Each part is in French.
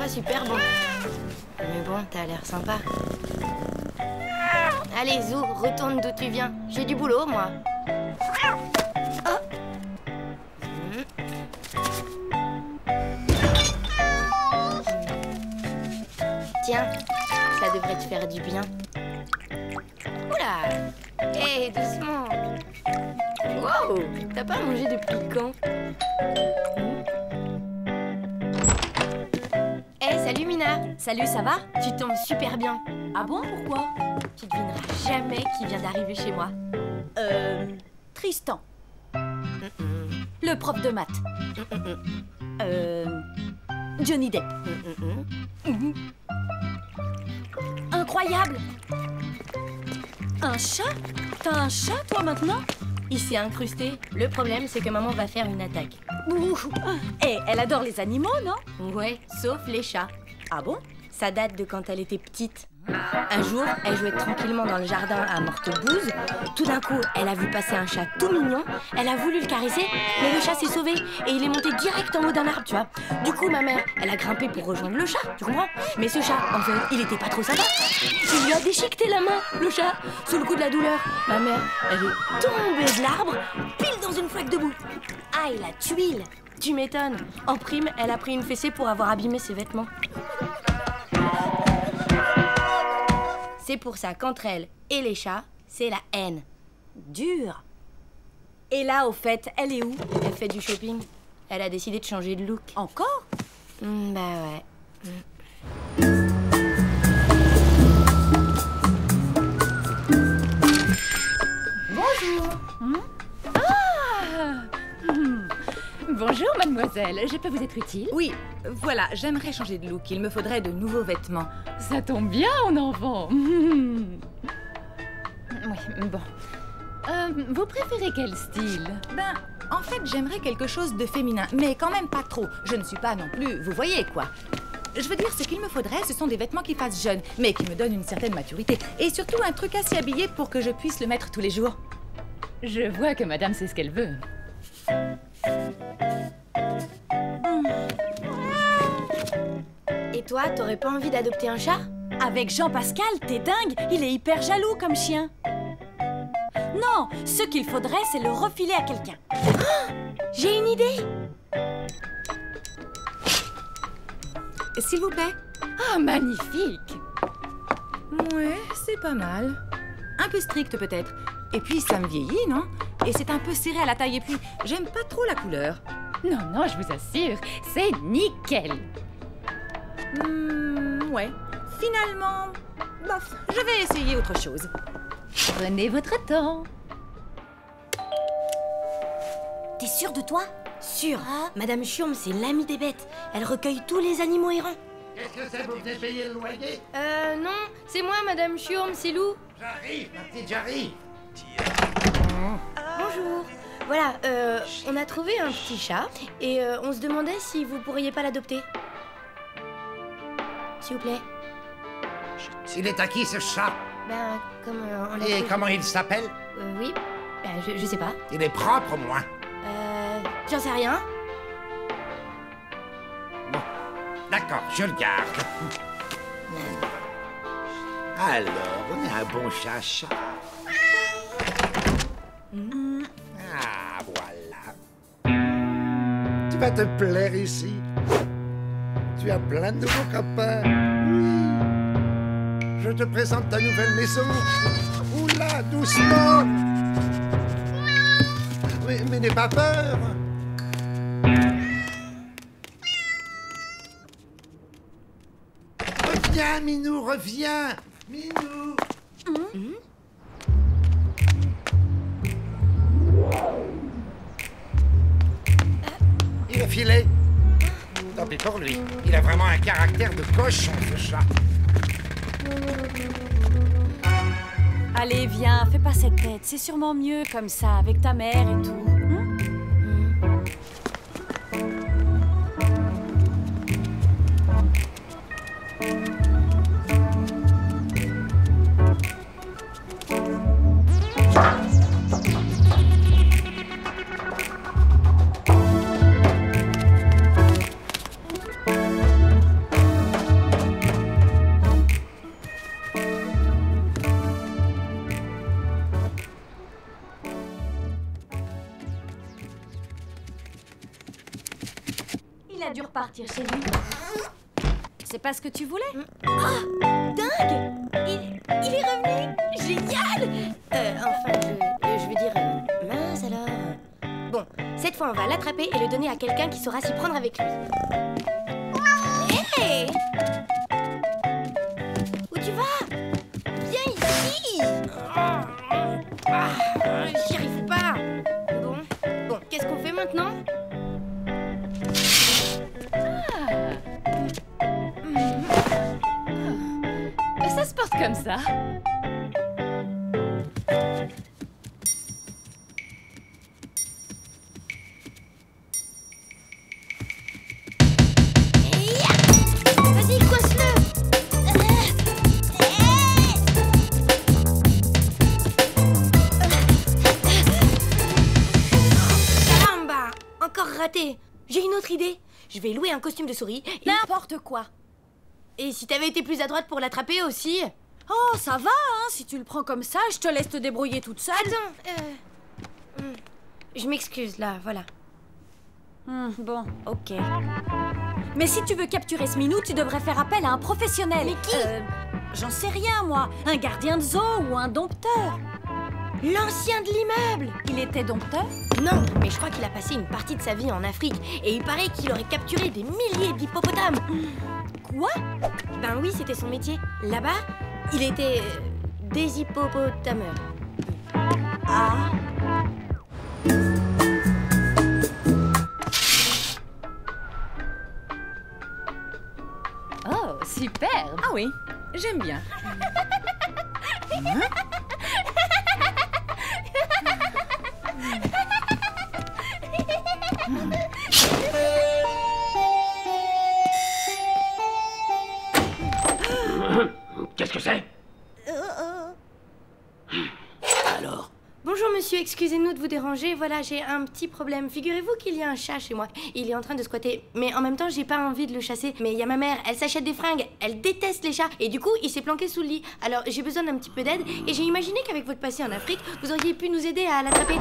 pas super bon. Mais bon, t'as l'air sympa. Allez, Zou, retourne d'où tu viens. J'ai du boulot, moi. Oh. Tiens, ça devrait te faire du bien. Oula! Hé, doucement! Wow! T'as pas mangé depuis quand? Hé, salut Mina! Salut, ça va? Tu tombes super bien. Ah bon, pourquoi? Tu devineras jamais qui vient d'arriver chez moi. Tristan. Le prof de maths. Johnny Depp. Incroyable! Un chat? T'as un chat, toi, maintenant? Il s'est incrusté. Le problème, c'est que maman va faire une attaque. Eh, elle adore les animaux, non? Ouais, sauf les chats. Ah bon? Ça date de quand elle était petite. Un jour, elle jouait tranquillement dans le jardin à Mortebouse. Tout d'un coup, elle a vu passer un chat tout mignon. Elle a voulu le caresser, mais le chat s'est sauvé et il est monté direct en haut d'un arbre, tu vois. Du coup, ma mère, elle a grimpé pour rejoindre le chat, tu comprends? Mais ce chat, en fait, il était pas trop sympa. Il lui a déchiqueté la main, le chat, sous le coup de la douleur. Ma mère, elle est tombée de l'arbre, pile dans une flaque de boue. Aïe, la tuile! Tu m'étonnes. En prime, elle a pris une fessée pour avoir abîmé ses vêtements. C'est pour ça qu'entre elle et les chats, c'est la haine. Dur. Et là, au fait, elle est où? Elle fait du shopping. Elle a décidé de changer de look. Encore? Bah ouais. Bonjour. Bonjour, mademoiselle. Je peux vous être utile? Oui, voilà, j'aimerais changer de look. Il me faudrait de nouveaux vêtements. Ça tombe bien, mon enfant. Oui, bon. Vous préférez quel style? Ben, en fait, j'aimerais quelque chose de féminin, mais quand même pas trop. Je ne suis pas non plus, vous voyez quoi. Je veux dire, ce qu'il me faudrait, ce sont des vêtements qui fassent jeune, mais qui me donnent une certaine maturité. Et surtout, un truc assez habillé pour que je puisse le mettre tous les jours. Je vois que madame sait ce qu'elle veut. Et toi, t'aurais pas envie d'adopter un chat? Avec Jean-Pascal, t'es dingue? Il est hyper jaloux comme chien. Non, ce qu'il faudrait, c'est le refiler à quelqu'un. Oh, j'ai une idée! S'il vous plaît. Ah, magnifique! Ouais, c'est pas mal. Un peu strict peut-être. Et puis ça me vieillit, non? Et c'est un peu serré à la taille. Et puis, j'aime pas trop la couleur. Non, non, je vous assure, c'est nickel! Ouais. Finalement, bof, je vais essayer autre chose. Prenez votre temps. T'es sûre de toi? Sûr. Madame Churm, c'est l'amie des bêtes. Elle recueille tous les animaux errants. Qu'est-ce que c'est? Vous venez payer le loyer? Non, c'est moi, Madame Churm, c'est Lou. J'arrive, ma petite, j'arrive. Bonjour. Voilà, on a trouvé un petit chat et on se demandait si vous pourriez pas l'adopter. S'il vous plaît. Il est à qui ce chat? Ben, comme on l'a Et trouvé- comment il s'appelle? Oui, ben, je sais pas. Il est propre au moins. J'en sais rien. Bon, d'accord, je le garde. Alors, on est un bon chat. Ah, voilà. Tu vas te plaire ici. Tu as plein de nouveaux copains. Oui. Je te présente ta nouvelle maison. Oula, doucement. Mais n'aie pas peur. Reviens, Minou, reviens. Minou. Il est filé. Tant pis pour lui. Il a vraiment un caractère de cochon, ce chat. Allez, viens, fais pas cette tête. C'est sûrement mieux comme ça, avec ta mère et tout. Il a dû repartir chez lui. C'est pas ce que tu voulais? Dingue! Il est revenu! Génial! Enfin, je veux dire... mince alors... Bon, cette fois, on va l'attraper et le donner à quelqu'un qui saura s'y prendre avec lui. Hé! Où tu vas? Viens ici! J'y arrive pas! Bon, qu'est-ce qu'on fait maintenant? Ça se porte comme ça. Vas-y, coince-le! Caramba! Encore raté! J'ai une autre idée. Je vais louer un costume de souris et... N'importe quoi. Et si t'avais été plus adroite pour l'attraper aussi? Oh, ça va, hein. Si tu le prends comme ça, je te laisse te débrouiller toute seule. Attends, je m'excuse, là, voilà. Bon, ok. Mais si tu veux capturer ce minou, tu devrais faire appel à un professionnel. Mais qui? J'en sais rien, moi. Un gardien de zoo ou un dompteur. L'ancien de l'immeuble! Il était dompteur? Non, mais je crois qu'il a passé une partie de sa vie en Afrique. Et il paraît qu'il aurait capturé des milliers d'hippopotames. Quoi? Ben oui, c'était son métier. Là-bas, il était... des hippopotameurs. Ah. Oh, superbe. Ah oui, j'aime bien. Qu'est-ce que c'est? Alors? Bonjour monsieur, excusez-nous de vous déranger. Voilà, j'ai un petit problème. Figurez-vous qu'il y a un chat chez moi. Il est en train de squatter. Mais en même temps, j'ai pas envie de le chasser. Mais il y a ma mère, elle s'achète des fringues. Elle déteste les chats. Et du coup, il s'est planqué sous le lit. Alors, j'ai besoin d'un petit peu d'aide. Et j'ai imaginé qu'avec votre passé en Afrique, vous auriez pu nous aider à l'attraper.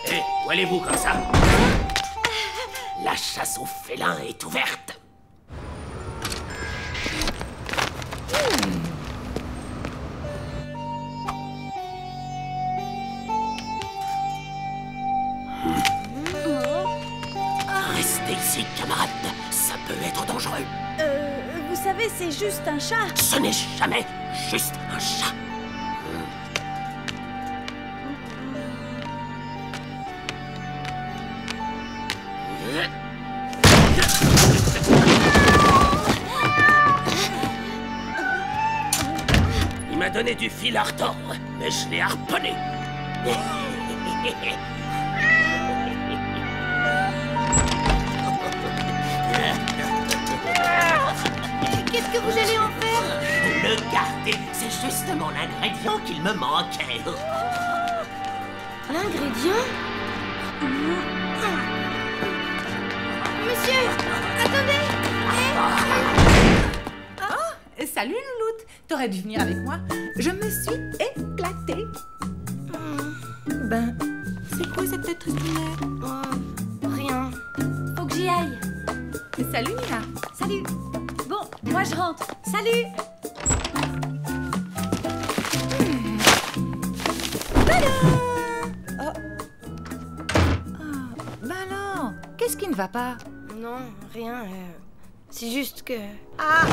Hé, où allez-vous comme ça? La chasse aux félins est ouverte. Restez ici, camarade. Ça peut être dangereux. Vous savez, c'est juste un chat. Ce n'est jamais juste un chat. Il m'a donné du fil à retordre, mais je l'ai harponné. Qu'est-ce que vous allez en faire? Le garder, c'est justement l'ingrédient qu'il me manquait. L'ingrédient? Monsieur, attendez! Salut Louloute, t'aurais dû venir avec moi. Je me suis éclatée. Ben, c'est quoi cette tête tristinette? Rien. Faut que j'y aille. Salut Nina. Salut. Bon, moi je rentre. Salut. Ben alors, qu'est-ce qui ne va pas? Non, rien. C'est juste que... Ah,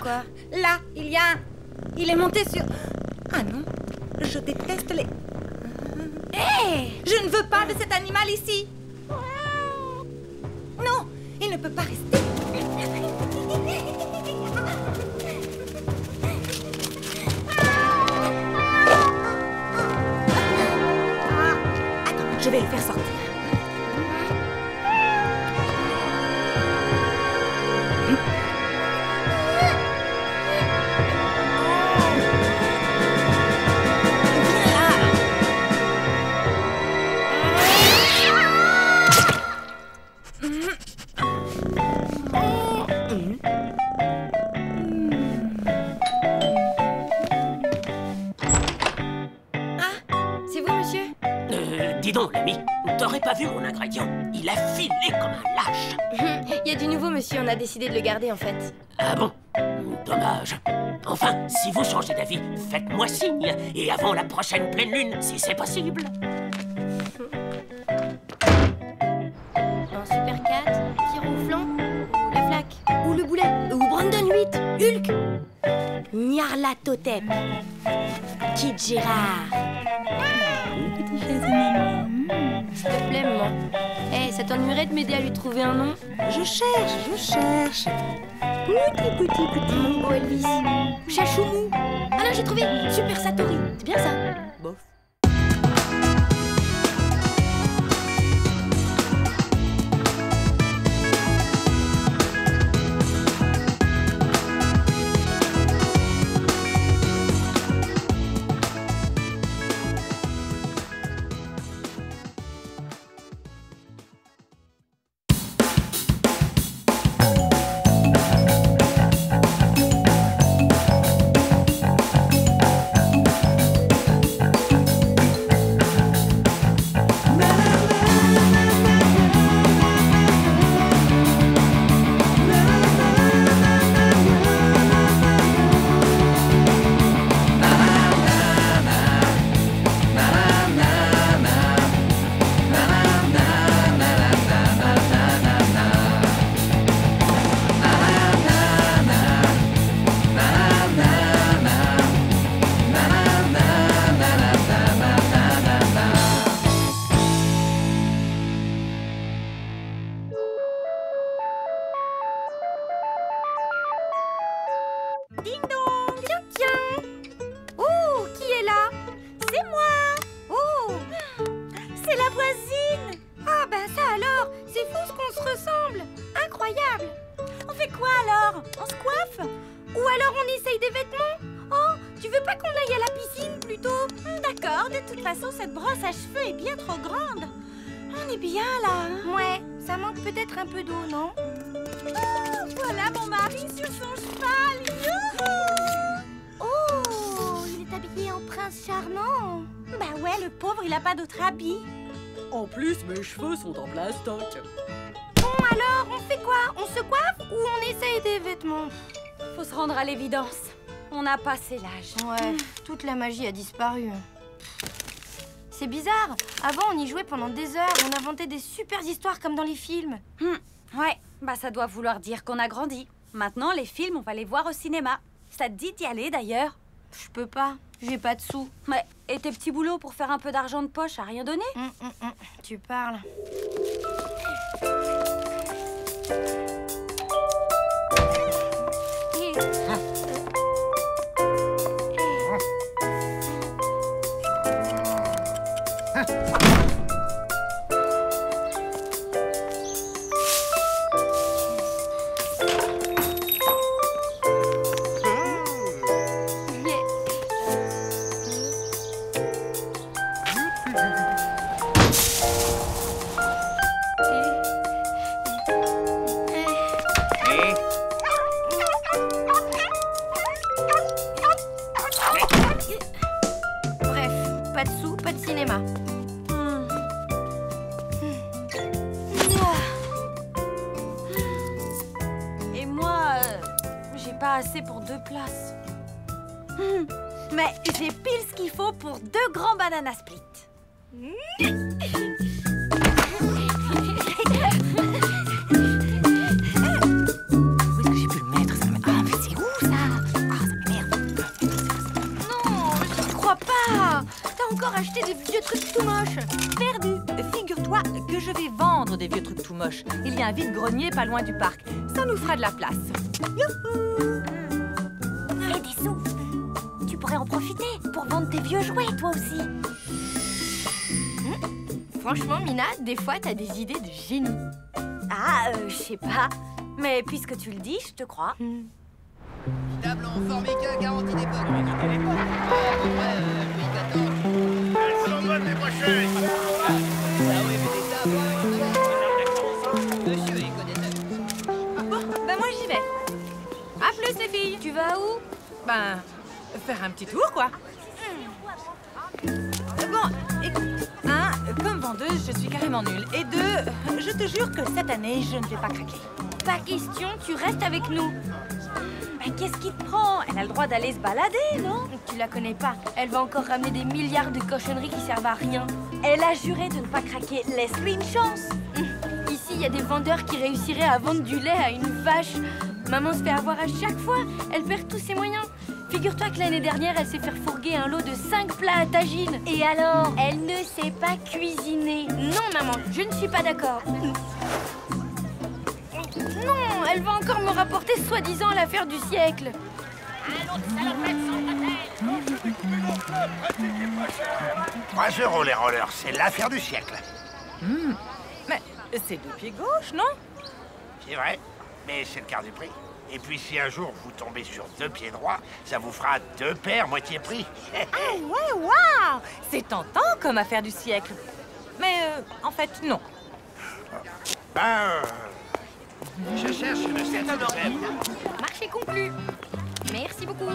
Quoi? là, il y a un... Il est monté sur... Ah non, je déteste les... Hé! Je ne veux pas de cet animal ici. Non, il ne peut pas rester. Attends, je vais le faire sortir. C'est vous, monsieur? Dis donc, l'ami, t'aurais pas vu mon ingrédient? Il a filé comme un lâche. Il y a du nouveau, monsieur, on a décidé de le garder en fait. Ah bon? Dommage. Enfin, si vous changez d'avis, faites-moi signe. Et avant la prochaine pleine lune, si c'est possible. Un Super 4, Ronflant, ou la flaque, ou le boulet, ou Brandon 8, Hulk, Nyarlathotep, Kid Gérard. S'il te plaît, maman. Eh, ça t'ennuierait de m'aider à lui trouver un nom? Je cherche. Pouti. Mongo Elvis, Chachoumou. Ah non, j'ai trouvé Super Satori. C'est bien ça? Bof. Ding dong. Tiens. Oh, qui est là? C'est moi. Oh, c'est la voisine. Ah ben ça alors, c'est fou ce qu'on se ressemble. Incroyable. On fait quoi alors? On se coiffe? Ou alors on essaye des vêtements? Oh, tu veux pas qu'on aille à la piscine plutôt? D'accord, de toute façon cette brosse à cheveux est bien trop grande. On est bien là, hein? Ouais, ça manque peut-être un peu d'eau, non? Oh, voilà mon mari sur son cheval. Youhou! Oh, il est habillé en prince charmant. Bah ouais, le pauvre, il a pas d'autre habit. En plus, mes cheveux sont en plastoc. Bon alors, on fait quoi? On se coiffe ou on essaye des vêtements? Faut se rendre à l'évidence. On a passé l'âge. Ouais, toute la magie a disparu. C'est bizarre. Avant, on y jouait pendant des heures. On inventait des super histoires comme dans les films. Ouais, bah ça doit vouloir dire qu'on a grandi. Maintenant, les films, on va les voir au cinéma. Ça te dit d'y aller d'ailleurs? Je peux pas. J'ai pas de sous. Ouais, et tes petits boulots pour faire un peu d'argent de poche a rien donné? Tu parles. Bref, pas de sous, pas de cinéma. Et moi, j'ai pas assez pour 2 places. Mais j'ai pile ce qu'il faut pour 2 grands banana split. Où est-ce que j'ai pu le mettre? Ah, mais c'est où ça? Ah, ça m'énerve. Non, je crois pas. T'as encore acheté des vieux trucs tout moches. Perdu. Figure-toi que je vais vendre des vieux trucs tout moches. Il y a un vide-grenier pas loin du parc. Ça nous fera de la place. Youhou! Et des sous. Tu pourrais en profiter pour vendre tes vieux jouets, toi aussi. Franchement, Mina, des fois, t'as des idées de génie. Ah, je sais pas. Mais puisque tu le dis, je te crois. Table en formica, garantie d'époque. À peu près, Louis XIV. Elles sont bonnes, les brochettes. Ah oui, mais des tables, monsieur, il connaît. Bon, ben moi j'y vais. À plus les filles. Tu vas où? Ben, faire un petit tour quoi. Bon, écoute, un, comme vendeuse, je suis carrément nulle. Et deux, je te jure que cette année, je ne vais pas craquer. Pas question, tu restes avec nous. Mais qu'est-ce qui te prend? Elle a le droit d'aller se balader, non? Tu la connais pas. Elle va encore ramener des milliards de cochonneries qui servent à rien. Elle a juré de ne pas craquer. Laisse-lui une chance. Ici, il y a des vendeurs qui réussiraient à vendre du lait à une vache. Maman se fait avoir à chaque fois. Elle perd tous ses moyens. Figure-toi que l'année dernière, elle s'est fait fourguer un lot de 5 plats à tagine. Et alors? Elle ne sait pas cuisiner. Non, maman, je ne suis pas d'accord. Non, elle va encore me rapporter soi-disant l'affaire du siècle. Allons, salopettes, sans 3 € les rollers, c'est l'affaire du siècle. Mais c'est 2 pieds gauche, non? C'est vrai, mais c'est le quart du prix. Et puis si un jour vous tombez sur 2 pieds droits, ça vous fera 2 paires moitié prix. Ah ouais, waouh! C'est tentant comme affaire du siècle. Mais en fait, non. Je cherche une certaine crème. Marché conclu. Merci beaucoup.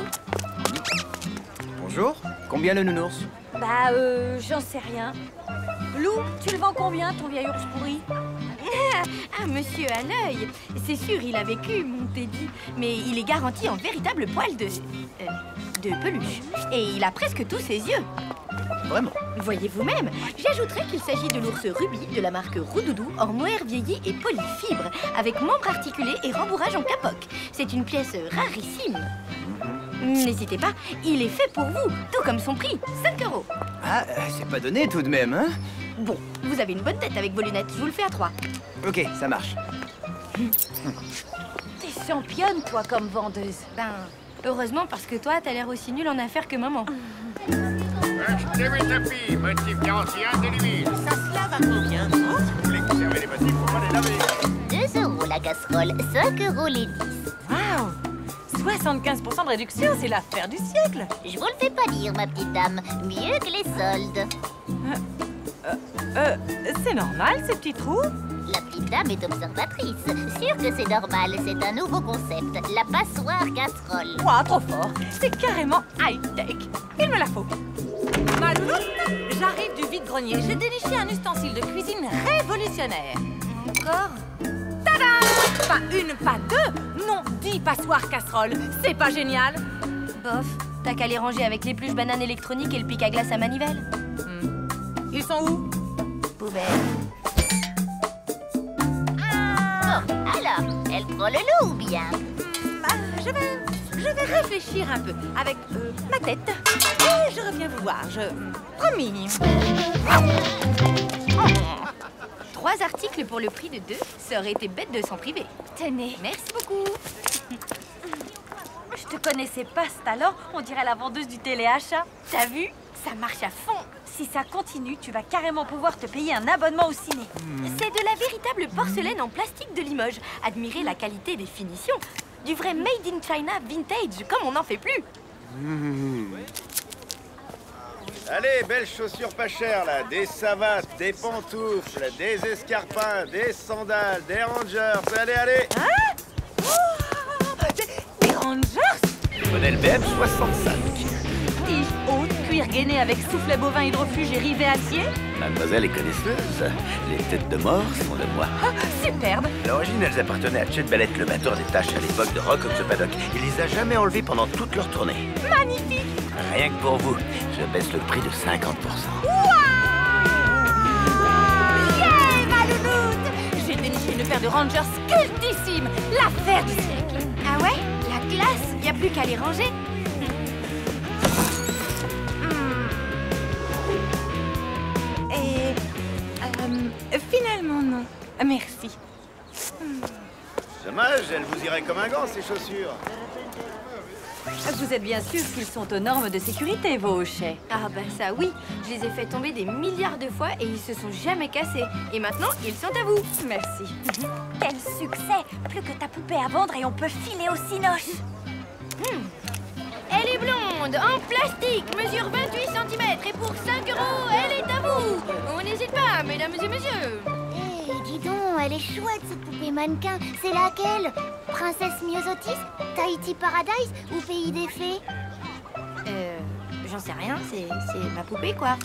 Bonjour, combien le nounours? Bah, j'en sais rien. Lou, tu le vends combien, ton vieil ours pourri? Ah, monsieur à l'œil. C'est sûr, il a vécu, mon Teddy. Mais il est garanti en véritable poil de peluche. Et il a presque tous ses yeux. Vraiment? Voyez vous-même. J'ajouterais qu'il s'agit de l'ours Ruby de la marque Roudoudou en mohair vieilli et polyfibre, avec membres articulés et rembourrage en capoc. C'est une pièce rarissime. N'hésitez pas, il est fait pour vous, tout comme son prix, 5 €. Ah, c'est pas donné tout de même, hein? Bon, vous avez une bonne tête avec vos lunettes, je vous le fais à 3. Ok, ça marche. T'es championne, toi, comme vendeuse. Ben, heureusement parce que toi, t'as l'air aussi nul en affaires que maman. Tapis, motif garanti indélébile. Ça se lave à combien? Si vous voulez conserver les motifs, faut pas les laver. 2 € la casserole, 5 € les 10. Waouh! 75% de réduction, c'est l'affaire du siècle. Je vous le fais pas dire, ma petite dame. Mieux que les soldes. C'est normal, ces petits trous? La petite dame est observatrice. Sûr que c'est normal, c'est un nouveau concept. La passoire casserole. Ouah, trop fort. C'est carrément high-tech. Il me la faut. Ma louloute, j'arrive du vide-grenier. J'ai déniché un ustensile de cuisine révolutionnaire. Encore? Tada! Pas une, pas deux. Non, 10 passoires casseroles. C'est pas génial? Bof, t'as qu'à les ranger avec l'épluche banane électronique et le pic à glace à manivelle. Ils sont où? Poubelle. Oh, alors, elle prend le loup ou bien? Je vais réfléchir un peu avec ma tête. Et je reviens vous voir, promis. 3 articles pour le prix de 2, ça aurait été bête de s'en priver. Tenez. Merci beaucoup. Je te connaissais pas, c'est alors? On dirait la vendeuse du téléachat. T'as vu? Ça marche à fond. Si ça continue, tu vas carrément pouvoir te payer un abonnement au ciné. C'est de la véritable porcelaine en plastique de Limoges. Admirez la qualité des finitions. Du vrai made in China vintage, comme on n'en fait plus. Allez, belles chaussures pas chères là, des savates, des pantoufles, des escarpins, des sandales, des rangers, allez. Des rangers? Modèle BM 65. Tige haute, cuir gainé avec soufflet bovin hydrofuge et rivet acier. Mademoiselle est connaisseuse. Les têtes de mort sont de moi. Superbe. À l'origine, elles appartenaient à Chet Ballett, le batteur des Tâches à l'époque de Rock of the Paddock. Il les a jamais enlevées pendant toute leur tournée. Magnifique. Rien que pour vous, je baisse le prix de 50%. Yeah, ma louloute! J'ai déniché une paire de Rangers cultissime, l'affaire du siècle. Ah ouais? La classe, y a plus qu'à les ranger. Et finalement non. Merci. Dommage, elles vous iraient comme un gant, ces chaussures. Vous êtes bien sûr qu'ils sont aux normes de sécurité, vos hochets. Ah bah ça oui, je les ai fait tomber des milliards de fois et ils se sont jamais cassés. Et maintenant, ils sont à vous. Merci. Quel succès! Plus que ta poupée à vendre et on peut filer au cinoche. Elle est blonde, en plastique, mesure 28 cm et pour 5 €, elle est à vous. On n'hésite pas, mesdames et messieurs. Hé, dis donc, elle est chouette cette poupée mannequin. C'est laquelle? Princesse Myosotis, Tahiti Paradise ou Pays des Fées? j'en sais rien, c'est ma poupée, quoi.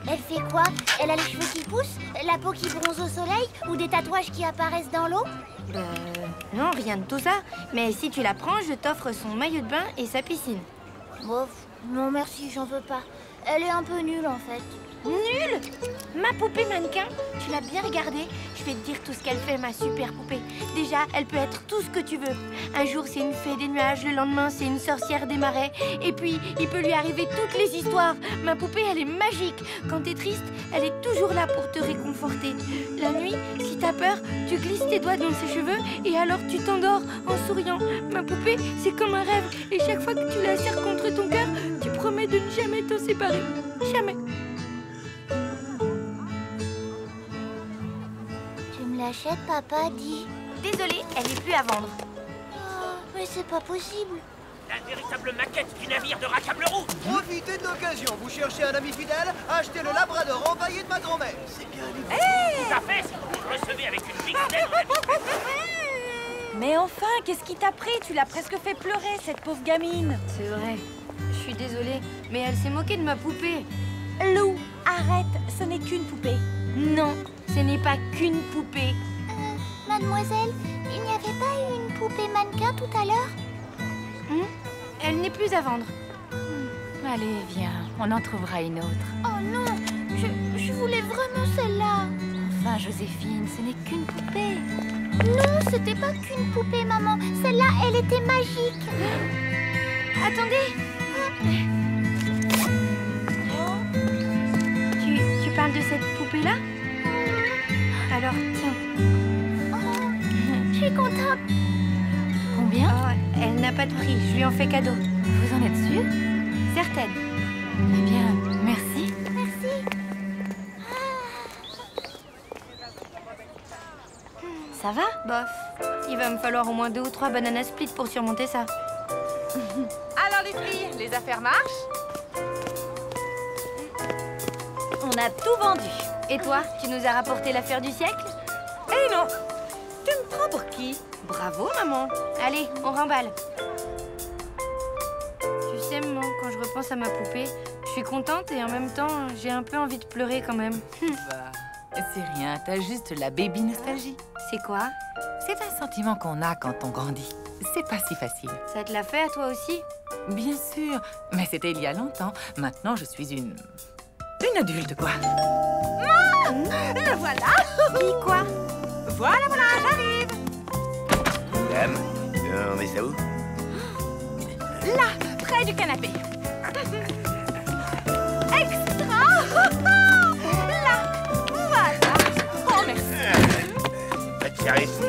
Elle fait quoi? Elle a les cheveux qui poussent, la peau qui bronze au soleil ou des tatouages qui apparaissent dans l'eau? Non, rien de tout ça. Mais si tu la prends, je t'offre son maillot de bain et sa piscine. Bof, non merci, j'en veux pas. Elle est un peu nulle en fait. Nulle? Ma poupée mannequin? Tu l'as bien regardée? Je vais te dire tout ce qu'elle fait, ma super poupée. Déjà, elle peut être tout ce que tu veux. Un jour, c'est une fée des nuages, le lendemain, c'est une sorcière des marais. Et puis, il peut lui arriver toutes les histoires. Ma poupée, elle est magique. Quand t'es triste, elle est toujours là pour te réconforter. La nuit, si t'as peur, tu glisses tes doigts dans ses cheveux et alors tu t'endors en souriant. Ma poupée, c'est comme un rêve. Et chaque fois que tu la serres contre ton cœur, tu promets de ne jamais t'en séparer. Jamais. Tu me l'achètes, papa, dis. Désolée, elle n'est plus à vendre. Oh, mais c'est pas possible. La véritable maquette du navire de Racamleroux. Profitez de l'occasion, vous cherchez un ami fidèle, achetez le labrador empaillé de ma grand-mère. C'est bien lui. Tout à fait, si vous le recevez avec une bigoudelle dans la bicrette. Mais enfin, qu'est-ce qui t'a pris? Tu l'as presque fait pleurer, cette pauvre gamine. C'est vrai. Je suis désolée, mais elle s'est moquée de ma poupée. Lou, arrête, ce n'est qu'une poupée. Non, ce n'est pas qu'une poupée. Mademoiselle, il n'y avait pas eu une poupée mannequin tout à l'heure? Elle n'est plus à vendre. Allez, viens, on en trouvera une autre. Oh non, je voulais vraiment celle-là. Enfin, Joséphine, ce n'est qu'une poupée. Non, c'était pas qu'une poupée, maman. Celle-là, elle était magique. Attendez. Tu parles de cette poupée-là? Alors, tiens. Je suis contente. Combien? Elle n'a pas de prix, je lui en fais cadeau. Vous en êtes sûre? Certaine. Eh bien, merci. Merci. Ça va? Bof. Il va me falloir au moins 2 ou 3 bananas split pour surmonter ça. Alors les filles, les affaires marchent? On a tout vendu. Et toi, tu nous as rapporté l'affaire du siècle? Eh non, tu me prends pour qui? Bravo, maman. Allez, on remballe. Tu sais, maman, quand je repense à ma poupée, je suis contente et en même temps, j'ai un peu envie de pleurer quand même. Bah, c'est rien, t'as juste la baby nostalgie. C'est quoi? C'est un sentiment qu'on a quand on grandit. C'est pas si facile. Ça te l'a fait à toi aussi? Bien sûr, mais c'était il y a longtemps. Maintenant, je suis une adulte, quoi. Le voilà. Qui, quoi? Voilà, j'arrive. Dame, on met ça où? Là, près du canapé. Extra. Là, voilà. Oh, merci. Pas de charisme.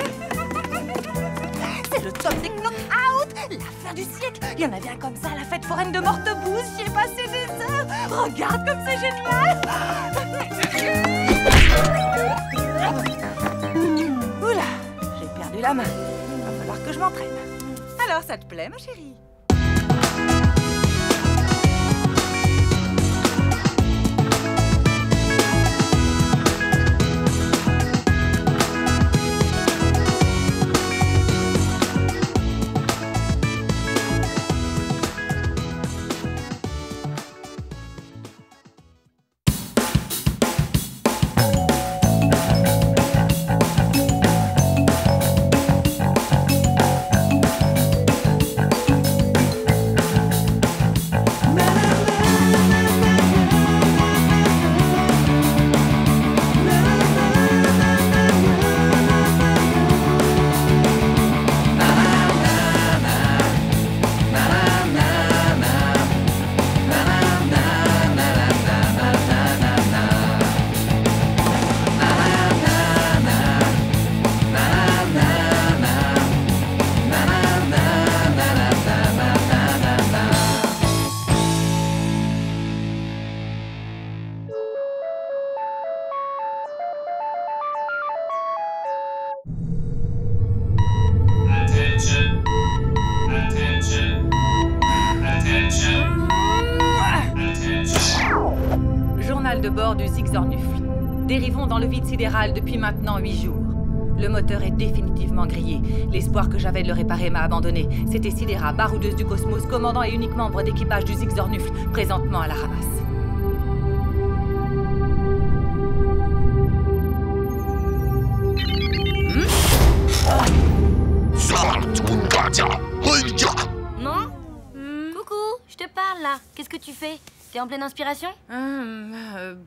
C'est le top des knock-out. L'affaire du siècle. Il y en avait un comme ça à la fête foraine de Mortebouze. J'y ai passé des heures. Regarde comme c'est génial. Oula, j'ai perdu la main. Il va falloir que je m'entraîne. Alors, ça te plaît, ma chérie? Journal de bord du Zigzornufle. Dérivons dans le vide sidéral depuis maintenant 8 jours. Le moteur est définitivement grillé. L'espoir que j'avais de le réparer m'a abandonné. C'était Sidera, baroudeuse du cosmos, commandant et unique membre d'équipage du Zigzornufl, présentement à la ramasse. Non? Coucou, je te parle là. Qu'est-ce que tu fais? T'es en pleine inspiration?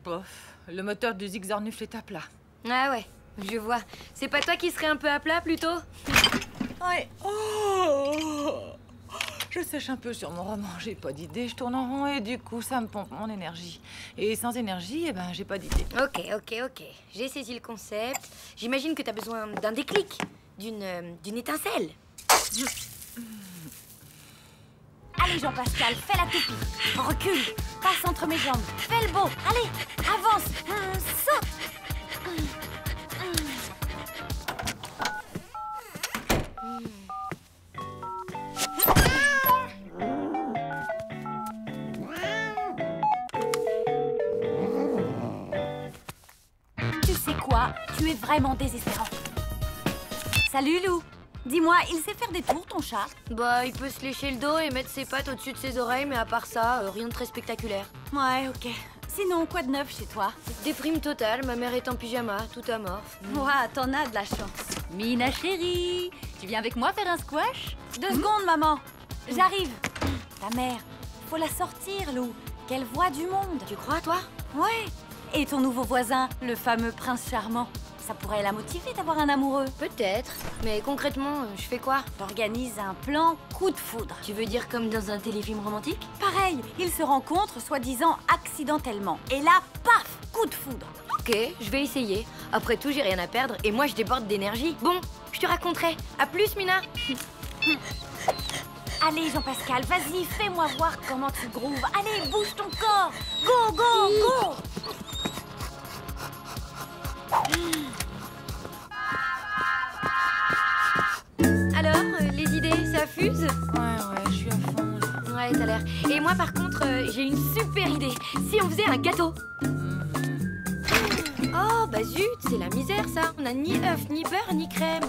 Bof. Le moteur du Zigzornufl est à plat. Ah ouais, je vois. C'est pas toi qui serais un peu à plat plutôt? Ouais. Oh, je sèche un peu sur mon roman. J'ai pas d'idée. Je tourne en rond et du coup, ça me pompe mon énergie. Et sans énergie, eh ben, j'ai pas d'idée. Ok. J'ai saisi le concept. J'imagine que t'as besoin d'un déclic, d'une étincelle. Allez, Jean-Pascal, fais la toupie. Recule, passe entre mes jambes. Fais le beau. Allez, avance, saute. Tu sais quoi? Tu es vraiment désespérant. Salut, Lou. Dis-moi, il sait faire des tours, ton chat? Bah, il peut se lécher le dos et mettre ses pattes au-dessus de ses oreilles, mais à part ça, rien de très spectaculaire. Ouais, ok. Sinon, quoi de neuf chez toi? Déprime totale, ma mère est en pyjama, tout amorphe. Ouah, t'en as de la chance. Mina chérie, tu viens avec moi faire un squash? 2 secondes, maman. J'arrive. Ta mère, faut la sortir, Lou. Qu'elle voit du monde. Tu crois, toi? Ouais. Et ton nouveau voisin, le fameux prince charmant. Ça pourrait la motiver d'avoir un amoureux. Peut-être. Mais concrètement, je fais quoi? T'organises un plan coup de foudre. Tu veux dire comme dans un téléfilm romantique? Pareil, ils se rencontrent soi-disant accidentellement. Et là, paf, coup de foudre. Ok, je vais essayer. Après tout, j'ai rien à perdre et moi, je déborde d'énergie. Bon, je te raconterai. À plus, Mina. Allez, Jean-Pascal, vas-y, fais-moi voir comment tu grooves. Allez, bouge ton corps. Go, go, go. Alors, les idées, ça fuse? Ouais, je suis à fond, là. Ouais, t'as l'air. Et moi, par contre, j'ai une super idée. Si on faisait un gâteau? Oh, bah zut, c'est la misère, ça. On a ni œuf, ni beurre, ni crème.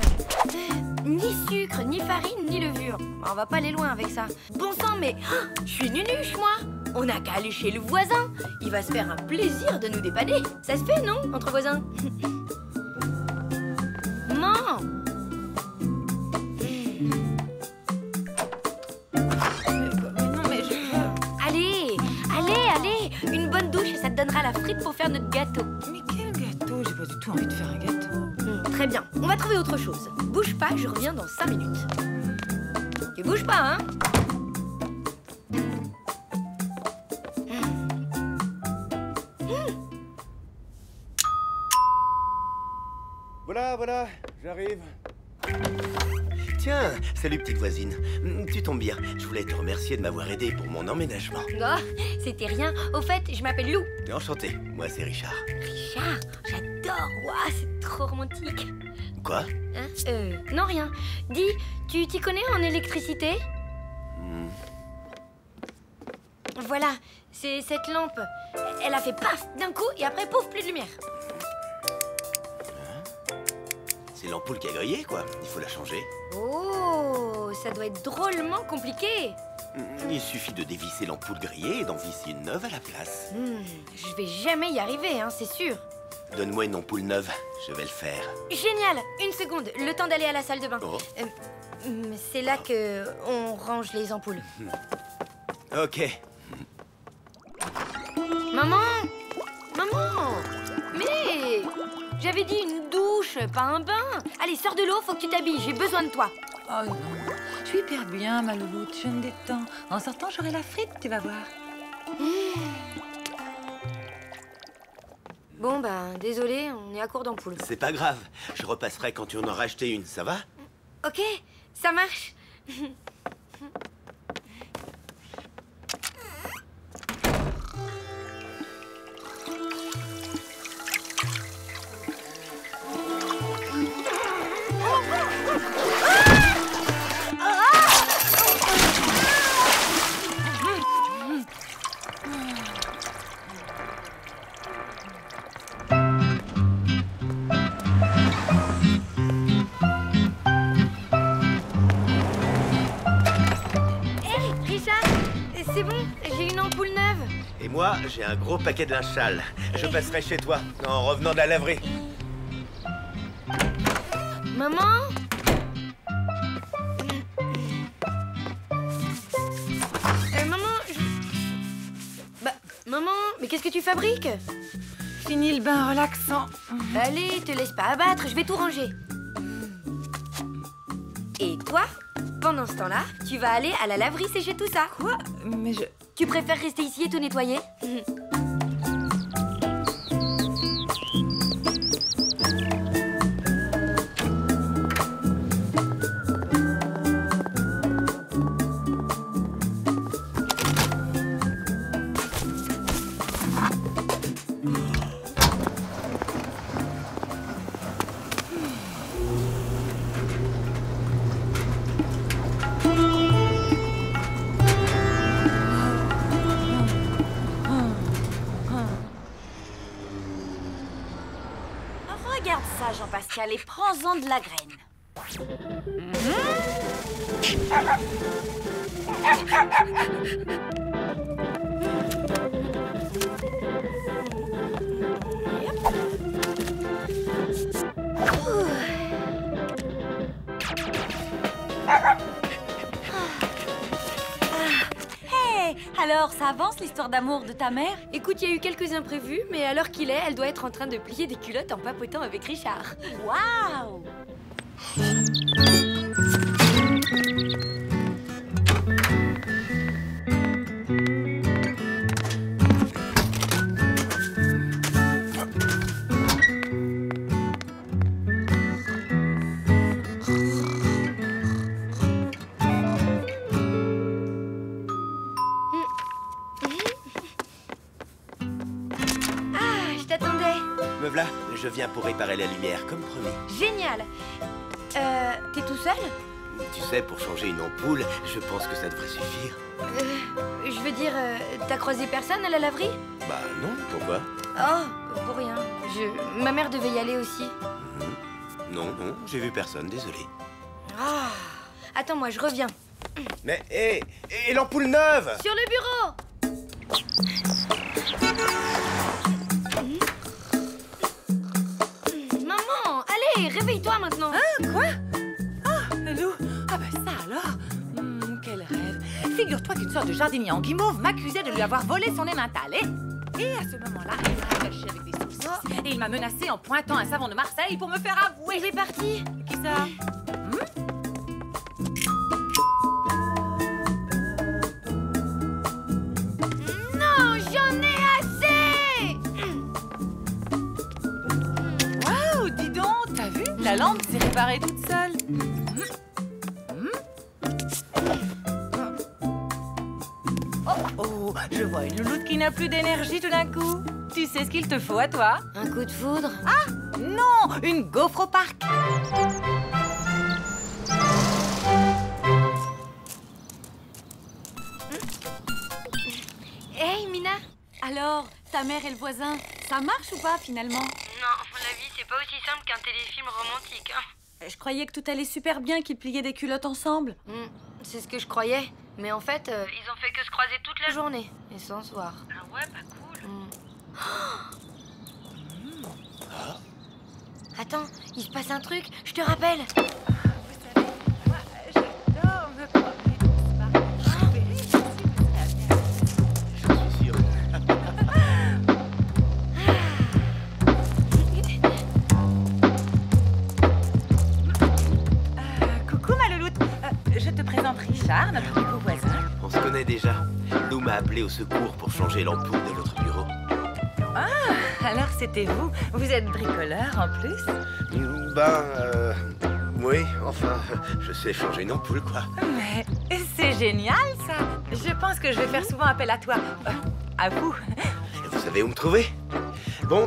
Ni sucre, ni farine, ni levure. On va pas aller loin avec ça. Bon sang, mais je suis nunuche, moi. On n'a qu'à aller chez le voisin. Il va se faire un plaisir de nous dépanner. Ça se fait, non, entre voisins? Non. Allez, une bonne douche, ça te donnera la frite pour faire notre gâteau. Mais quel gâteau? J'ai pas du tout envie de faire un gâteau. Très bien, on va trouver autre chose. Bouge pas, je reviens dans 5 minutes. Tu bouges pas, hein? Voilà, j'arrive. Tiens, salut petite voisine. Tu tombes bien. Je voulais te remercier de m'avoir aidé pour mon emménagement. Oh, c'était rien. Au fait, je m'appelle Lou. Enchanté, moi c'est Richard. Richard, j'adore. Waouh, c'est trop romantique. Quoi? Hein? Non, rien. Dis, tu t'y connais en électricité? Voilà, c'est cette lampe. Elle a fait paf d'un coup et après pouf, plus de lumière. C'est l'ampoule qui a grillé, quoi. Il faut la changer. Oh, ça doit être drôlement compliqué. Il suffit de dévisser l'ampoule grillée et d'en visser une neuve à la place. Je vais jamais y arriver, hein, c'est sûr. Donne-moi une ampoule neuve, je vais le faire. Génial. Une seconde, le temps d'aller à la salle de bain. Oh. C'est là que on range les ampoules. Ok. Maman! Mais j'avais dit une douche, pas un bain. Allez, sors de l'eau, faut que tu t'habilles, j'ai besoin de toi. Oh non, je suis hyper bien, ma louloute, je me détends. En sortant, j'aurai la frite, tu vas voir. Bon, ben, désolé, on est à court d'ampoules. C'est pas grave, je repasserai quand tu en auras acheté une, ça va? Ok, ça marche. c'est bon, j'ai une ampoule neuve. Et moi, j'ai un gros paquet de linge sale. Je passerai chez toi en revenant de la laverie. Maman? Maman, mais qu'est-ce que tu fabriques? Fini le bain relaxant. Allez, te laisse pas abattre, je vais tout ranger. Et toi, pendant ce temps-là, tu vas aller à la laverie sécher tout ça. Quoi? Mais je... Tu préfères rester ici et tout nettoyer? Regarde ça, Jean-Pascal, et prends-en de la graine. Hey, alors, ça avance l'histoire d'amour de ta mère? Écoute, il y a eu quelques imprévus, mais à l'heure qu'il est, elle doit être en train de plier des culottes en papotant avec Richard. Waouh! Me voilà, je viens pour réparer la lumière, comme promis. Génial! T'es tout seul? Tu sais, pour changer une ampoule, je pense que ça devrait suffire. Je veux dire, t'as croisé personne à la laverie? Bah non, pourquoi? Oh, pour rien. Ma mère devait y aller aussi. Non, j'ai vu personne, désolé. Ah, attends, moi, je reviens. Mais, hé, et l'ampoule neuve? Sur le bureau! Maman, allez, réveille-toi maintenant. Hein, quoi? Ah, Lou. Ah ben ça alors. Quel rêve. Figure-toi qu'une sorte de jardinier en guimauve m'accusait de lui avoir volé son emmental. Et à ce moment-là, il m'a attaché avec des saucisses et il m'a menacé en pointant un savon de Marseille pour me faire avouer. Il est parti. Qui ça? Non, j'en ai assez. Waouh, dis donc, t'as vu? La lampe s'est réparée toute seule. Oh, je vois une louloute qui n'a plus d'énergie tout d'un coup. Tu sais ce qu'il te faut à toi? Un coup de foudre? Ah, non, une gaufre au parc. Hey, Mina. Alors, ta mère et le voisin, ça marche ou pas finalement? Non, la vie, c'est pas aussi simple qu'un téléfilm romantique. Hein. Je croyais que tout allait super bien, qu'ils pliaient des culottes ensemble. C'est ce que je croyais. Mais en fait, ils ont fait que se croiser toute la journée. Et sans se voir. Ah ouais, pas cool. Attends, il se passe un truc. Je te rappelle. Vous savez, moi, j'adore me promener dans ce parc. Je suis sûr. Coucou ma louloute. Je te présente Richard, notre nouveau voisin. On se connaît déjà. Lou m'a appelé au secours pour changer l'ampoule de l'autre bureau. Ah, alors c'était vous. Vous êtes bricoleur en plus? Oui, enfin, je sais changer une ampoule, quoi. Mais c'est génial, ça. Je pense que je vais faire souvent appel à toi. À vous. Vous savez où me trouver? Bon,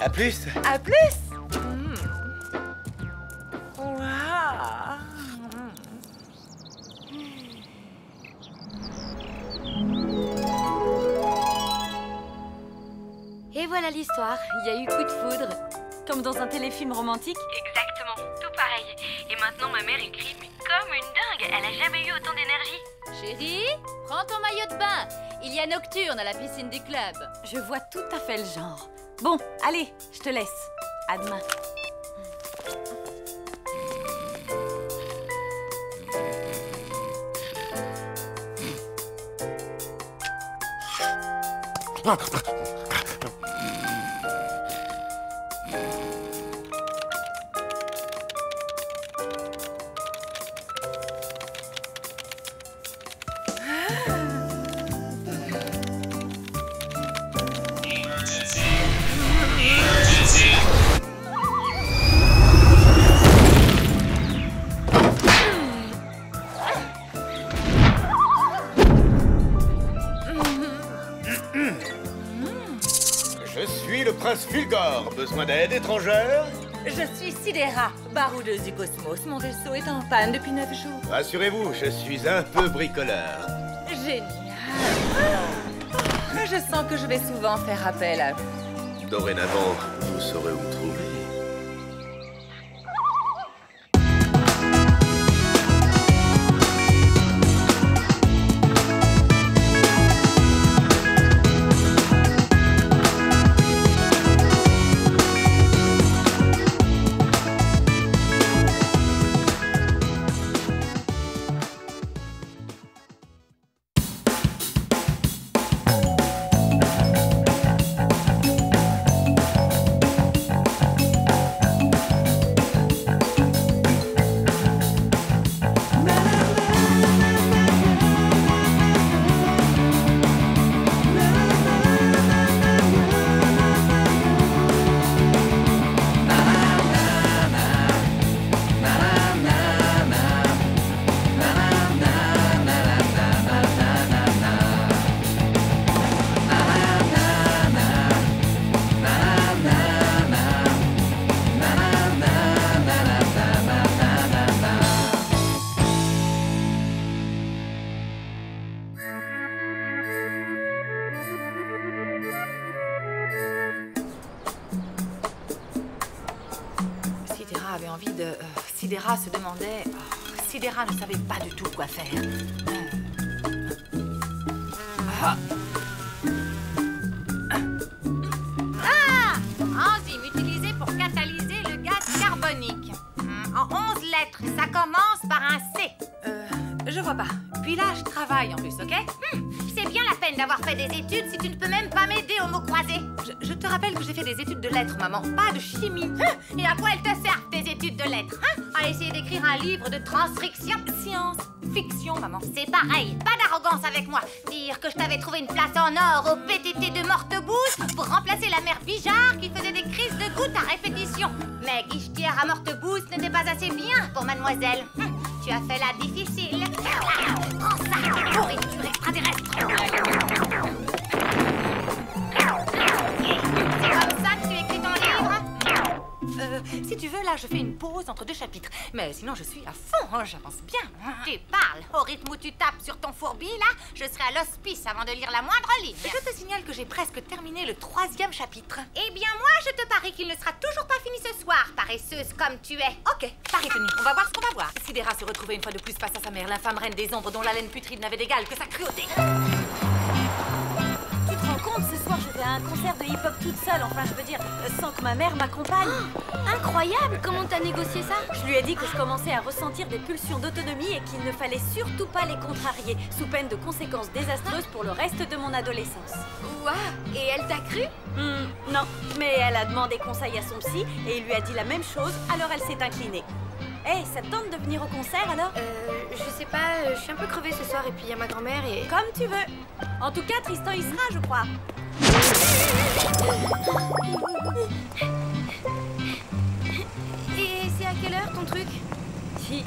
à plus. À plus. Waouh. Et voilà l'histoire. Il y a eu coup de foudre. Comme dans un téléfilm romantique? Exactement, tout pareil. Et maintenant, ma mère écrit, mais comme une dingue. Elle a jamais eu autant d'énergie. Chérie, prends ton maillot de bain. Il y a Nocturne à la piscine du club. Je vois tout à fait le genre. Bon, allez, je te laisse. À demain. Je suis le prince Fulgore. Besoin d'aide étrangère? Je suis Sidera, baroudeuse du cosmos. Mon vaisseau est en panne depuis 9 jours. Rassurez-vous, je suis un peu bricoleur. Génial. Je sens que je vais souvent faire appel à vous. Dorénavant, vous saurez où me trouver. Sidera se demandait... Sidera ne savait pas du tout quoi faire. Enzyme utilisée pour catalyser le gaz carbonique. En 11 lettres, ça commence par un C. Je vois pas. Puis là, je travaille en plus, ok? C'est bien la peine d'avoir fait des études si tu ne peux même pas m'aider aux mots croisés. Je te rappelle que j'ai fait des études de lettres, maman, pas de chimie. Et à quoi elles te servent, tes études de lettres, À essayer d'écrire un livre de transcription? Science, fiction, maman. C'est pareil, pas d'arrogance avec moi. Dire que je t'avais trouvé une place en or au PTT de Mortebouze pour remplacer la mère Bijard qui faisait des crises de gouttes à répétition. Mais guichetière à Mortebouze n'était pas assez bien pour mademoiselle. Tu as fait la difficile. Prends ça, pourriture extraterrestre. C'est comme ça que tu écris ton livre? Si tu veux, là, je fais une pause entre 2 chapitres. Mais sinon, je suis à fond, j'avance bien. Tu parles. Au rythme où tu tapes sur ton fourbi, là, je serai à l'hospice avant de lire la moindre ligne. Je te signale que j'ai presque terminé le 3e chapitre. Eh bien, moi, je te parie qu'il ne sera toujours pas fini ce soir, paresseuse comme tu es. Ok, pari tenu. On va voir ce qu'on va voir. Sidera se retrouvait une fois de plus face à sa mère, l'infâme reine des ombres dont l'haleine putride n'avait d'égal que sa cruauté. Tu te rends compte, ce soir, je vais à un concert de hip-hop toute seule. Enfin, je veux dire, sans que ma mère m'accompagne. Incroyable! Comment t'as négocié ça? Je lui ai dit que je commençais à ressentir des pulsions d'autonomie et qu'il ne fallait surtout pas les contrarier, sous peine de conséquences désastreuses pour le reste de mon adolescence. Ouah! Et elle t'a cru? Non, mais elle a demandé conseil à son psy et il lui a dit la même chose, alors elle s'est inclinée. Hey, ça te tente de venir au concert alors? Je sais pas, je suis un peu crevée ce soir et puis il y a ma grand-mère et... Comme tu veux. En tout cas, Tristan y sera, je crois. Et c'est à quelle heure ton truc? Si.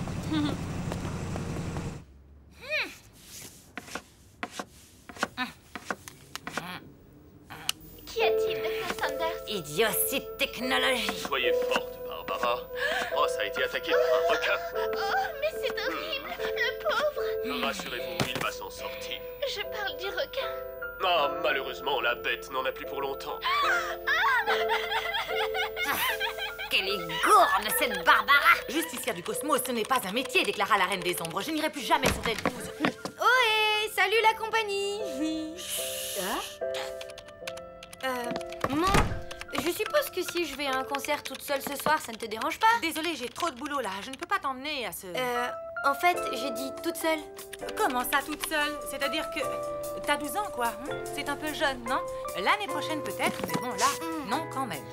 Qu'y a-t-il, Dr. Sanders? Idiotie de technologie. Soyez forte, Barbara. Oh, ça a été attaqué par un requin. Oh, mais c'est horrible, le pauvre. Rassurez-vous, il va s'en sortir. Je parle du requin. Ah, malheureusement, la bête n'en a plus pour longtemps. Quelle est gourde, cette Barbara! Justicière du cosmos, ce n'est pas un métier, déclara la reine des ombres. Je n'irai plus jamais sur cette bouse. Ohé! la compagnie. Maman, je suppose que si je vais à un concert toute seule ce soir, ça ne te dérange pas? Désolée, j'ai trop de boulot là. Je ne peux pas t'emmener à ce... En fait, j'ai dit toute seule. Comment ça, toute seule? C'est-à-dire que... T'as 12 ans, quoi. C'est un peu jeune, non? L'année prochaine, peut-être, mais bon, là, non, quand même.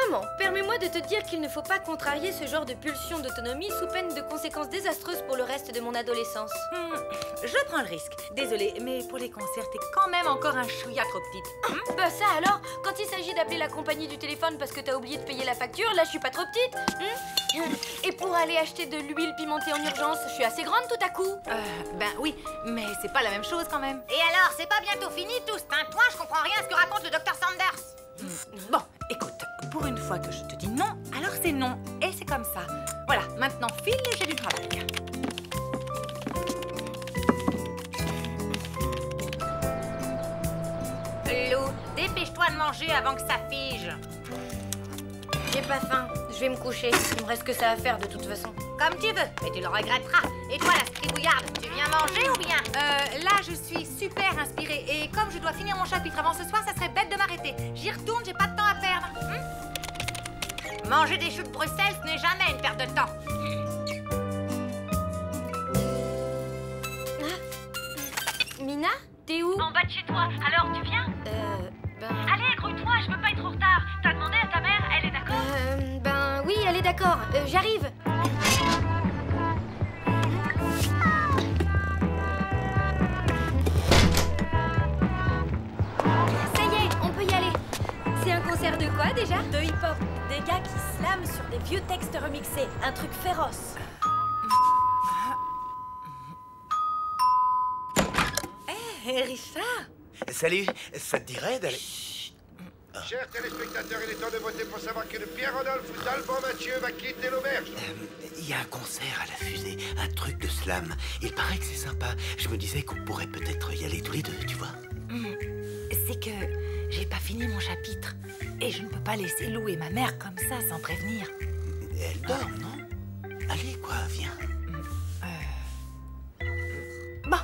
Maman, permets-moi de te dire qu'il ne faut pas contrarier ce genre de pulsion d'autonomie sous peine de conséquences désastreuses pour le reste de mon adolescence. Je prends le risque. Désolée, mais pour les concerts, t'es quand même encore un chouïa trop petite. Bah ça alors, quand il s'agit d'appeler la compagnie du téléphone parce que t'as oublié de payer la facture, là je suis pas trop petite. Et pour aller acheter de l'huile pimentée en urgence, je suis assez grande tout à coup. Ben oui, mais c'est pas la même chose quand même. Et alors, c'est pas bientôt fini tout ce tintouin? Je comprends rien à ce que raconte le docteur Sanders. Bon, écoute, pour une fois que je te dis non, alors c'est non. Et c'est comme ça. Voilà, maintenant file, j'ai du travail. Lou, dépêche-toi de manger avant que ça fige. J'ai pas faim, je vais me coucher. Il me reste que ça à faire de toute façon. Comme tu veux, mais tu le regretteras. Et toi, la scribouillarde, tu viens manger ou bien? Là, je suis super inspirée. Et comme je dois finir mon chapitre avant ce soir, ça serait bête de m'arrêter. J'y retourne, j'ai pas de temps à perdre. Manger des choux de Bruxelles, ce n'est jamais une perte de temps. Mina, t'es où? En bas de chez toi. Alors, tu viens? Allez, grouille-toi, je peux pas être en retard. T'as demandé à ta mère, elle est d'accord? Ben oui, elle est d'accord. J'arrive. Ça y est, on peut y aller. C'est un concert de quoi déjà? De hip-hop. Des gars qui slament sur des vieux textes remixés. Un truc féroce. Hé, Richard! Salut, ça te dirait d'aller... Chers téléspectateurs, il est temps de voter pour savoir que Pierre-Rodolphe ou d'Alban Mathieu va quitter l'auberge. Il y a un concert à la fusée, un truc de slam. Il paraît que c'est sympa. Je me disais qu'on pourrait peut-être y aller tous les deux, tu vois. C'est que j'ai pas fini mon chapitre. Et je ne peux pas laisser Lou et ma mère comme ça, sans prévenir. Elle dort, non? Allez, quoi, viens. Bon,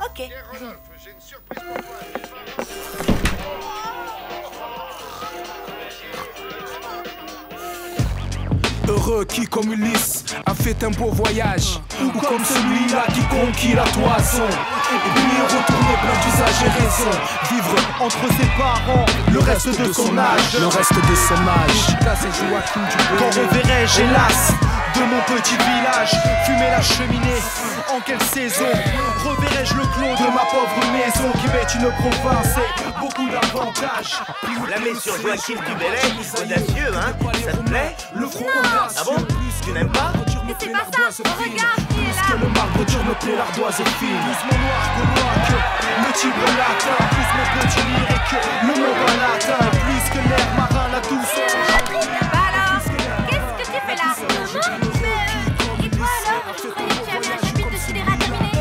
ok. Pierre-Rodolphe, j'ai une surprise pour toi. Heureux qui, comme Ulysse, a fait un beau voyage. Ou comme celui-là qui conquit la toison. Et puis retourner plein d'usage et raison. Vivre entre ses parents le reste de son âge. Le reste de son âge. Quand reverrai-je, hélas, de mon petit village fumer la cheminée? En quelle saison reverrai-je le clos de ma pauvre maison qui m'est une province et beaucoup d'avantages? Flammé sur Joachim Tubellet, audacieux, hein? Ça te plaît? Le front Ah bon? Tu n'aimes pas? Mais c'est pas ça! Regarde qui est là! Que le marbre dur me plaît, l'ardoise fine. Plus mon noir gaulois que le tigre latin. Plus mon petit lyrique, le mot latin. Plus que l'air marin, la douceur. Bah alors, qu'est-ce que tu fais là? Et toi alors? Je croyais que tu avais un chapitre de sidérat terminé.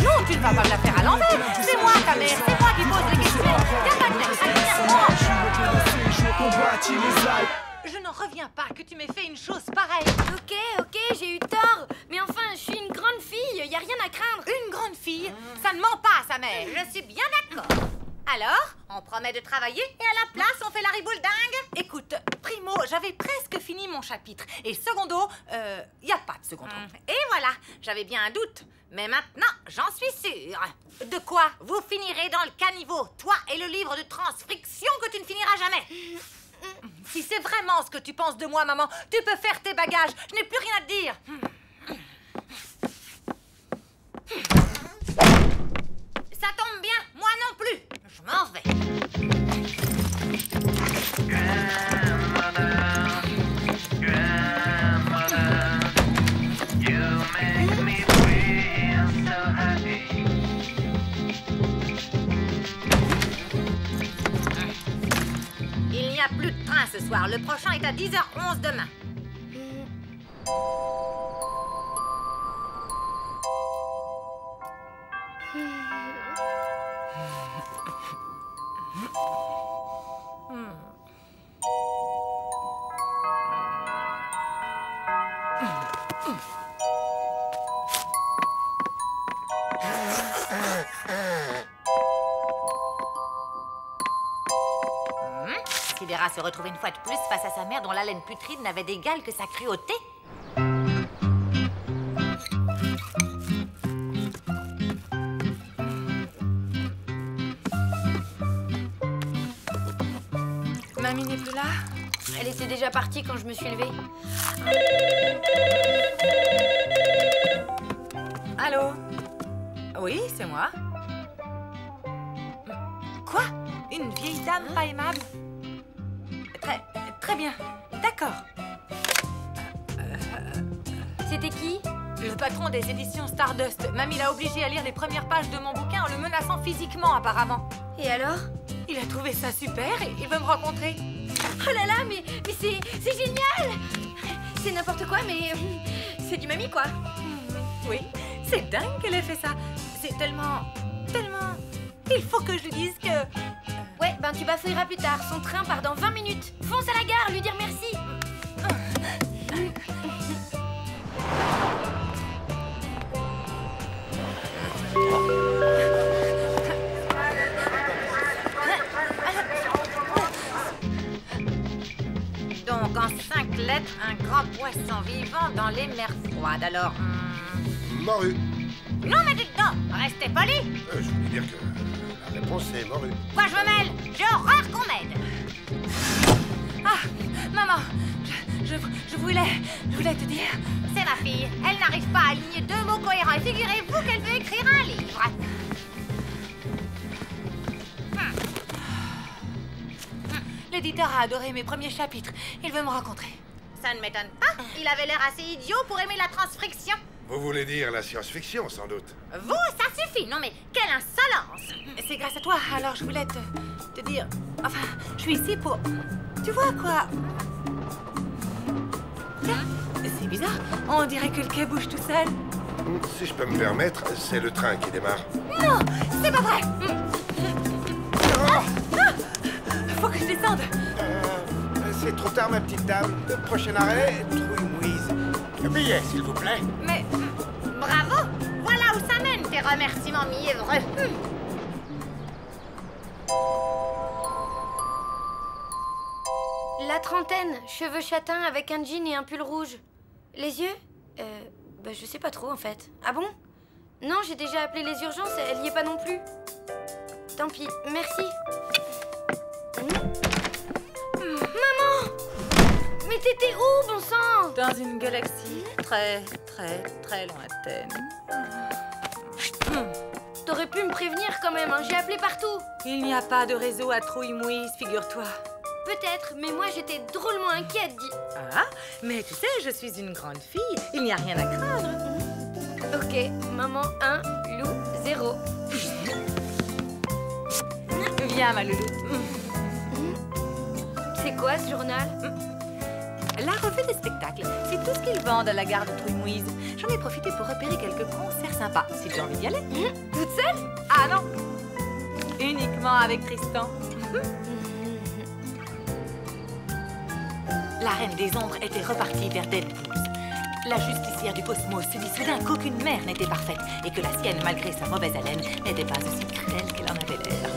Non, tu ne vas pas me la faire à l'envers. C'est moi ta mère, c'est moi qui pose les questions. Y'a pas de mec, je n'en reviens pas que tu m'aies fait une chose pareille. Ok, j'ai eu tort. Mais enfin, je suis une grande fille, y a rien à craindre. Une grande fille? Ça ne ment pas à sa mère, je suis bien d'accord. Alors, on promet de travailler et à la place, on fait la riboule dingue? Écoute, primo, j'avais presque fini mon chapitre. Et secondo, y a pas de secondo. Et voilà, j'avais bien un doute. Mais maintenant, j'en suis sûre. De quoi? Vous finirez dans le caniveau, toi et le livre de transcription que tu ne finiras jamais. Si c'est vraiment ce que tu penses de moi, maman, tu peux faire tes bagages. Je n'ai plus rien à te dire. Ça tombe bien, moi non plus. Je m'en vais. Il n'y a plus de train ce soir. Le prochain est à 10h11 demain. verra se retrouver une fois de plus face à sa mère dont l'haleine putride n'avait d'égal que sa cruauté. Mamie n'est plus là? Elle était déjà partie quand je me suis levée. Allô? Oui, c'est moi. Quoi? Une vieille dame pas aimable? Très bien. D'accord. C'était qui? Le patron des éditions Stardust. Mamie l'a obligé à lire les premières pages de mon bouquin en le menaçant physiquement, apparemment. Et alors? Il a trouvé ça super et il veut me rencontrer. Oh là là, mais c'est génial! C'est n'importe quoi, mais c'est du mamie, quoi. Oui, c'est dingue qu'elle ait fait ça. C'est tellement... Il faut que je lui dise que... Ouais, ben tu bafouilleras plus tard. Son train part dans 20 minutes. Fonce à la gare, lui dire merci. Donc, en 5 lettres, un grand poisson vivant dans les mers froides. Alors... Morue. Non, mais dites donc, restez poli. Je voulais dire que la réponse est morue. Quoi, je me mêle? J'ai horreur qu'on m'aide. Ah, maman, je voulais te dire... C'est ma fille. Elle n'arrive pas à aligner 2 mots cohérents. Et figurez-vous qu'elle veut écrire un livre. L'éditeur a adoré mes premiers chapitres. Il veut me rencontrer. Ça ne m'étonne pas. Il avait l'air assez idiot pour aimer la transfriction. Vous voulez dire la science-fiction, sans doute? Vous, ça suffit. Non, mais quelle insolence. C'est grâce à toi. Alors, je voulais te dire... Enfin, je suis ici pour... Tu vois quoi? Tiens, c'est bizarre. On dirait que le quai bouge tout seul. Si je peux me permettre, c'est le train qui démarre. Non, c'est pas vrai. Faut que je descende. C'est trop tard, ma petite dame. Le prochain arrêt, Trouille-Mouise. Un billet, s'il vous plaît. Mais... Bravo. Voilà où ça mène, tes remerciements mièvreux. La trentaine, cheveux châtains avec un jean et un pull rouge. Les yeux? Je sais pas trop, en fait. Ah bon? Non, j'ai déjà appelé les urgences, elle y est pas non plus. Tant pis, merci. Maman! Mais t'étais où, bon sang? Dans une galaxie très lointaine. T'aurais pu me prévenir quand même, hein. J'ai appelé partout. Il n'y a pas de réseau à Trouille-Mouise, figure-toi. Peut-être, mais moi j'étais drôlement inquiète, dis. Ah, mais tu sais, je suis une grande fille. Il n'y a rien à craindre. Ok, maman 1, loup 0. Viens, ma loulou. C'est quoi ce journal? La revue des spectacles. C'est tout ce qu'ils vendent à la gare de Trouille-Mouise. J'en ai profité pour repérer quelques concerts sympas. Si tu as envie d'y aller. Toute seule? Ah non. Uniquement avec Tristan. La Reine des Ombres était repartie vers Deadpool. La justicière du cosmos se dit soudain qu'aucune mère n'était parfaite et que la sienne, malgré sa mauvaise haleine, n'était pas aussi cruelle qu'elle en avait l'air.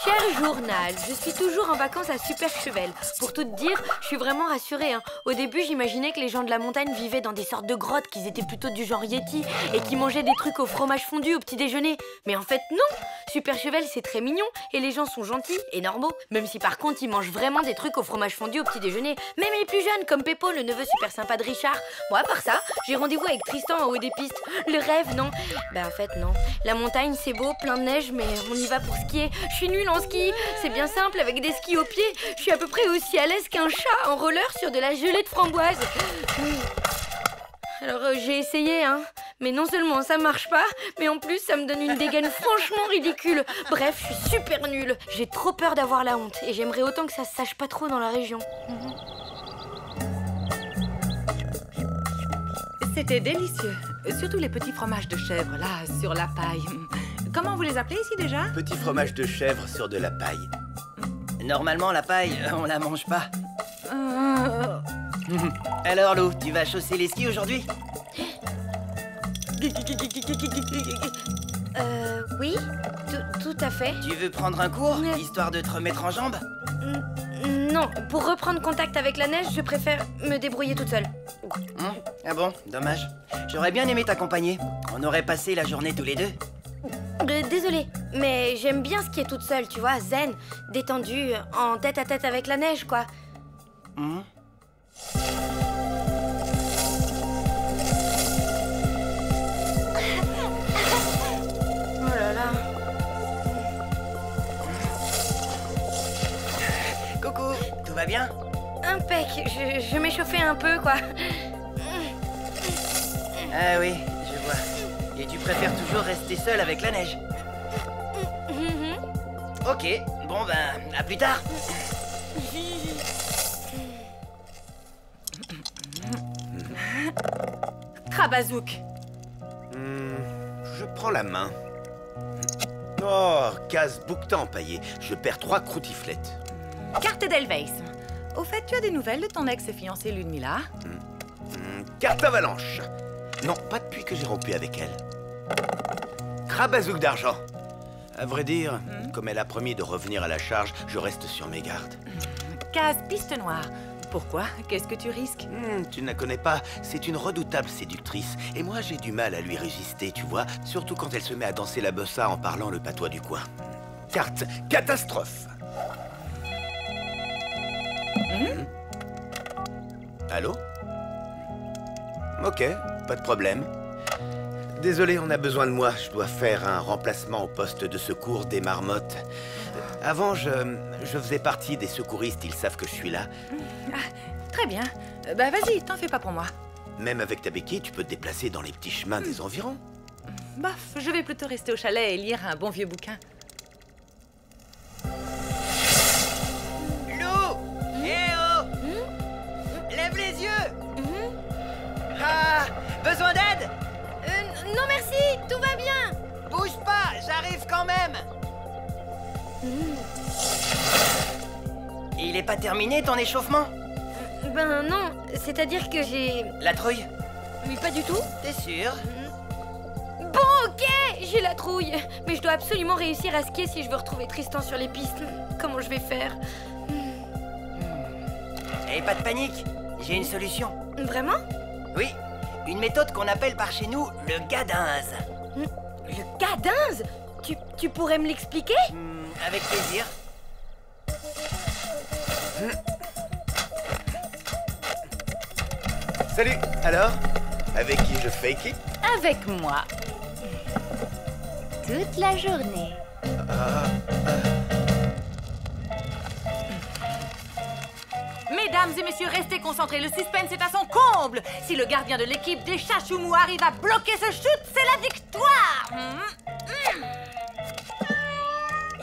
Cher journal, je suis toujours en vacances à Superchevel. Pour tout te dire, je suis vraiment rassurée. Au début, j'imaginais que les gens de la montagne vivaient dans des sortes de grottes, qu'ils étaient plutôt du genre Yeti et qu'ils mangeaient des trucs au fromage fondu au petit déjeuner. Mais en fait, non. Superchevel, c'est très mignon et les gens sont gentils et normaux. Même si par contre, ils mangent vraiment des trucs au fromage fondu au petit déjeuner. Même les plus jeunes, comme Peppo, le neveu super sympa de Richard. Bon, à part ça, j'ai rendez-vous avec Tristan en haut des pistes. Le rêve, non. Bah en fait, non. La montagne, c'est beau, plein de neige, mais on y va pour skier. Je suis nulle en ski. C'est bien simple, avec des skis aux pieds. Je suis à peu près aussi à l'aise qu'un chat en roller sur de la gelée de framboise. Alors j'ai essayé, mais non seulement ça marche pas, mais en plus ça me donne une dégaine franchement ridicule. Bref, je suis super nulle. J'ai trop peur d'avoir la honte et j'aimerais autant que ça se sache pas trop dans la région. C'était délicieux. Surtout les petits fromages de chèvre, là, sur la paille. Comment vous les appelez ici déjà? Petit fromage de chèvre sur de la paille. Normalement, la paille, on la mange pas. Alors, Lou, tu vas chausser les skis aujourd'hui? Oui, tout à fait. Tu veux prendre un cours, histoire de te remettre en jambes? Non, pour reprendre contact avec la neige, je préfère me débrouiller toute seule. Ah bon, dommage. J'aurais bien aimé t'accompagner. On aurait passé la journée tous les deux. Désolée, mais j'aime bien skier toute seule, tu vois, zen, détendue, en tête à tête avec la neige, quoi. Oh là là. Coucou, tout va bien? Impec, je m'échauffais un peu, quoi. Ah oui, je vois. Et tu préfères toujours rester seule avec la neige? Ok, bon ben, à plus tard. Krabazouk. Je prends la main. Oh, case bouquetin empaillé. Je perds 3 croutiflettes. Carte d'Elweis. Au fait, tu as des nouvelles de ton ex-fiancée Ludmilla? Carte avalanche. Non, pas depuis que j'ai rompu avec elle. Krabazouk d'argent. À vrai dire, comme elle a promis de revenir à la charge, je reste sur mes gardes. Case piste noire. Pourquoi? Qu'est-ce que tu risques? Tu ne la connais pas, c'est une redoutable séductrice. Et moi, j'ai du mal à lui résister, tu vois. Surtout quand elle se met à danser la bossa en parlant le patois du coin. Carte catastrophe. Allô? Ok, pas de problème. Désolé, on a besoin de moi. Je dois faire un remplacement au poste de secours des marmottes. Avant, je faisais partie des secouristes. Ils savent que je suis là. Très bien. Bah vas-y, t'en fais pas pour moi. Même avec ta béquille, tu peux te déplacer dans les petits chemins des environs. Bof, je vais plutôt rester au chalet et lire un bon vieux bouquin. Lou! Eh oh! Lève les yeux! Ah! Besoin d'aide? Non merci, tout va bien. Bouge pas, j'arrive quand même. Il est pas terminé ton échauffement? Ben non, c'est-à-dire que j'ai... La trouille? Mais pas du tout. T'es sûr? Bon, ok, j'ai la trouille. Mais je dois absolument réussir à skier si je veux retrouver Tristan sur les pistes. Comment je vais faire? Et pas de panique, j'ai une solution. Vraiment? Oui, une méthode qu'on appelle par chez nous le gadinze. Le gadinze? Tu pourrais me l'expliquer? Avec plaisir. Salut. Alors, avec qui je fake it? Avec moi. Toute la journée. Mesdames et messieurs, restez concentrés. Le suspense est à son comble. Si le gardien de l'équipe des Chachoumous arrive à bloquer ce shoot, c'est la victoire.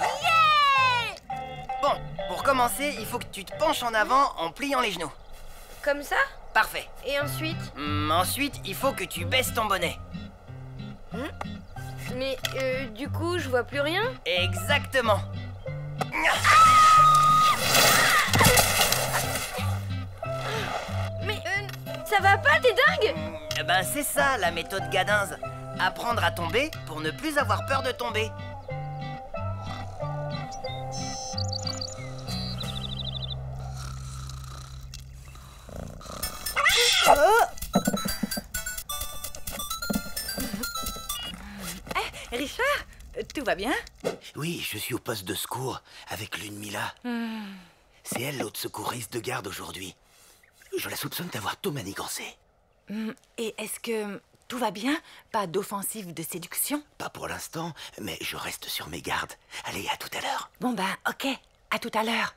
Yeah! Bon, pour commencer, il faut que tu te penches en avant en pliant les genoux. Comme ça? Parfait. Et ensuite? Ensuite, il faut que tu baisses ton bonnet. Mais du coup, je vois plus rien? Exactement. Mais ça va pas, t'es dingue? Ben c'est ça la méthode gadinze. Apprendre à tomber pour ne plus avoir peur de tomber. va bien? Oui, je suis au poste de secours avec Lune Mila. C'est elle l'autre secouriste de garde aujourd'hui. Je la soupçonne d'avoir tout manigancé. Et est-ce que tout va bien? Pas d'offensive de séduction? Pas pour l'instant, mais je reste sur mes gardes. Allez, à tout à l'heure. Bon ben, ok. À tout à l'heure.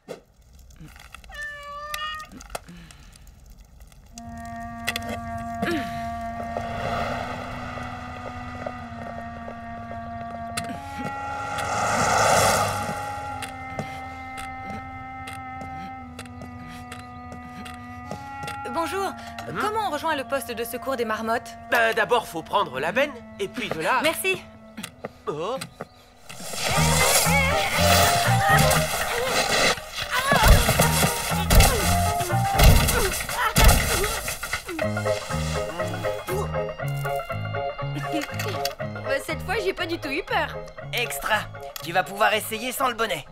Bonjour. Comment on rejoint le poste de secours des marmottes? Ben, d'abord, faut prendre la benne, et puis de là... Merci. Oh. Cette fois, j'ai pas du tout eu peur. Extra. Tu vas pouvoir essayer sans le bonnet.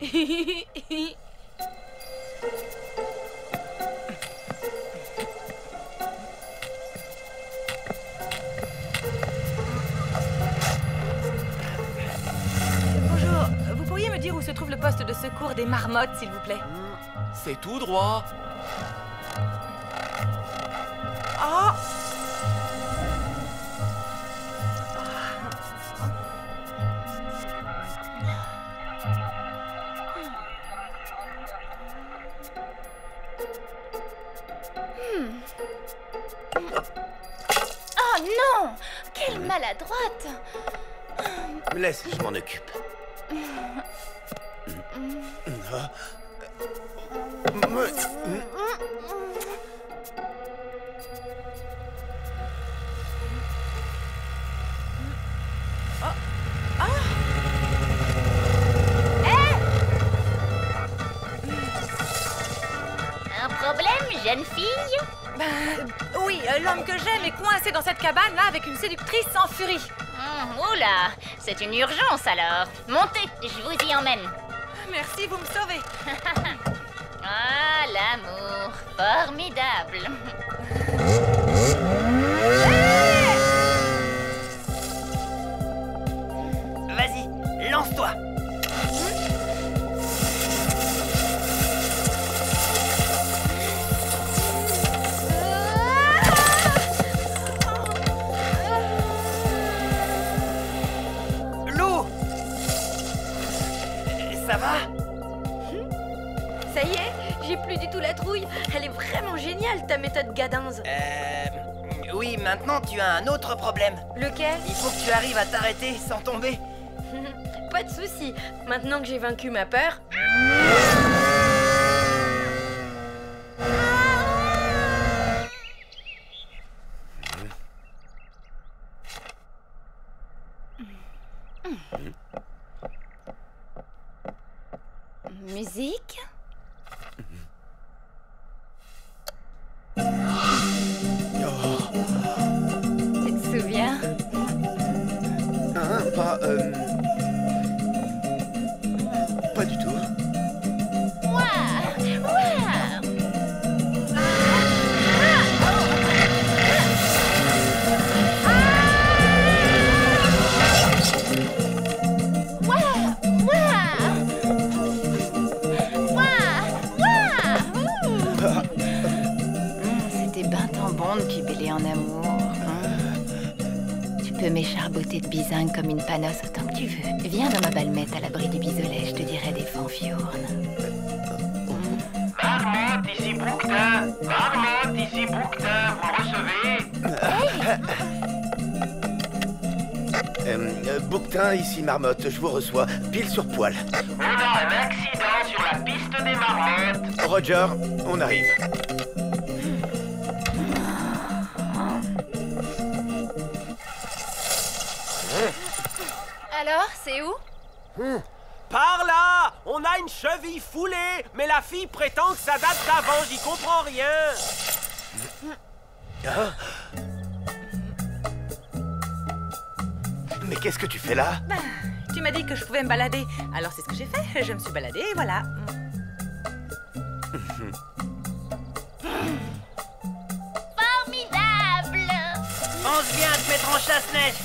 Bonjour. Vous pourriez me dire où se trouve le poste de secours des marmottes, s'il vous plaît? C'est tout droit. Oh! Oh non! Quelle maladroite! Laisse, je m'en occupe. Un problème, jeune fille? Oui, l'homme que j'aime est coincé dans cette cabane-là avec une séductrice en furie. Oula, c'est une urgence alors. Montez, je vous y emmène. Merci, vous me sauvez. Ah, l'amour, formidable. Vas-y, lance-toi. Ça va? Ça y est, j'ai plus du tout la trouille. Elle est vraiment géniale, ta méthode Gadinz. Oui, maintenant tu as un autre problème. Lequel? Il faut que tu arrives à t'arrêter sans tomber. Pas de souci. Maintenant que j'ai vaincu ma peur... Musique? Tu te souviens? Pas du tout. C'était ben tant bon de cubeler en amour. Tu peux m'écharboter de bisingue comme une panosse autant que tu veux. Viens dans ma balmette à l'abri du bisolet, je te dirai des fanfiournes. Marmotte, ici Bouquetin. Marmotte, ici Bouquetin. Vous me recevez? Bouquetin, ici Marmotte, je vous reçois, pile sur poil. On a un accident sur la piste des marmottes. Roger, on arrive. Alors, c'est où? Par là! On a une cheville foulée, mais la fille prétend que ça date d'avant, j'y comprends rien. Mais qu'est-ce que tu fais là? Tu m'as dit que je pouvais me balader. Alors c'est ce que j'ai fait. Je me suis baladée et voilà. Formidable! Pense bien à te mettre en chasse-neige.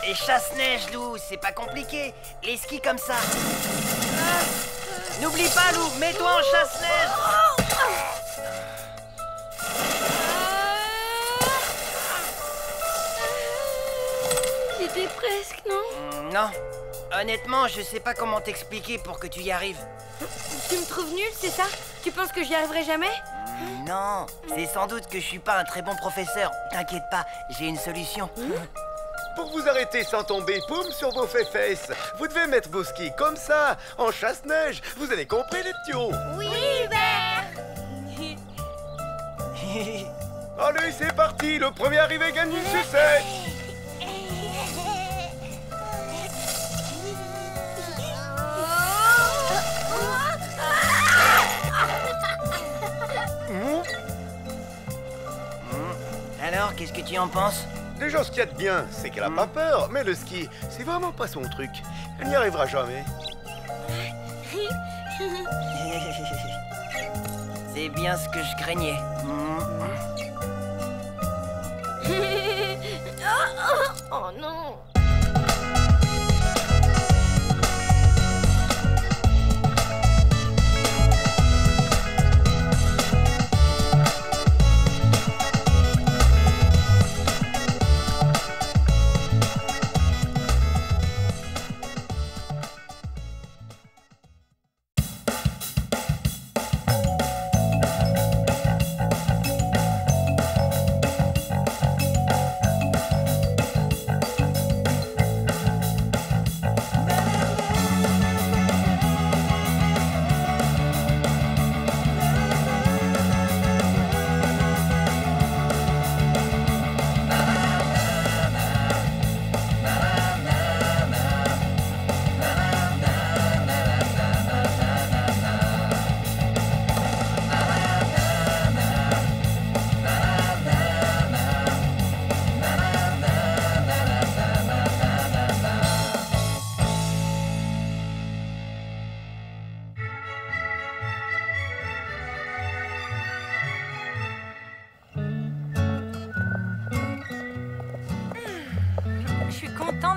Et chasse-neige, Lou, c'est pas compliqué. Les skis comme ça. N'oublie pas, Lou, mets-toi en chasse-neige. J'étais presque, non? Non. Honnêtement, je sais pas comment t'expliquer pour que tu y arrives. Tu me trouves nulle, c'est ça? Tu penses que j'y arriverai jamais? Non, c'est sans doute que je suis pas un très bon professeur. T'inquiète pas, j'ai une solution. Pour vous arrêter sans tomber, poum, sur vos fesses, vous devez mettre vos skis comme ça, en chasse-neige. Vous avez compris, les petits? Oui, Hubert. Allez, c'est parti. Le premier arrivé gagne une sucette. Alors, qu'est-ce que tu en penses? Déjà, ce qu'il y a de bien, c'est qu'elle a pas peur. Mais le ski, c'est vraiment pas son truc. Elle n'y arrivera jamais. C'est bien ce que je craignais. Oh non!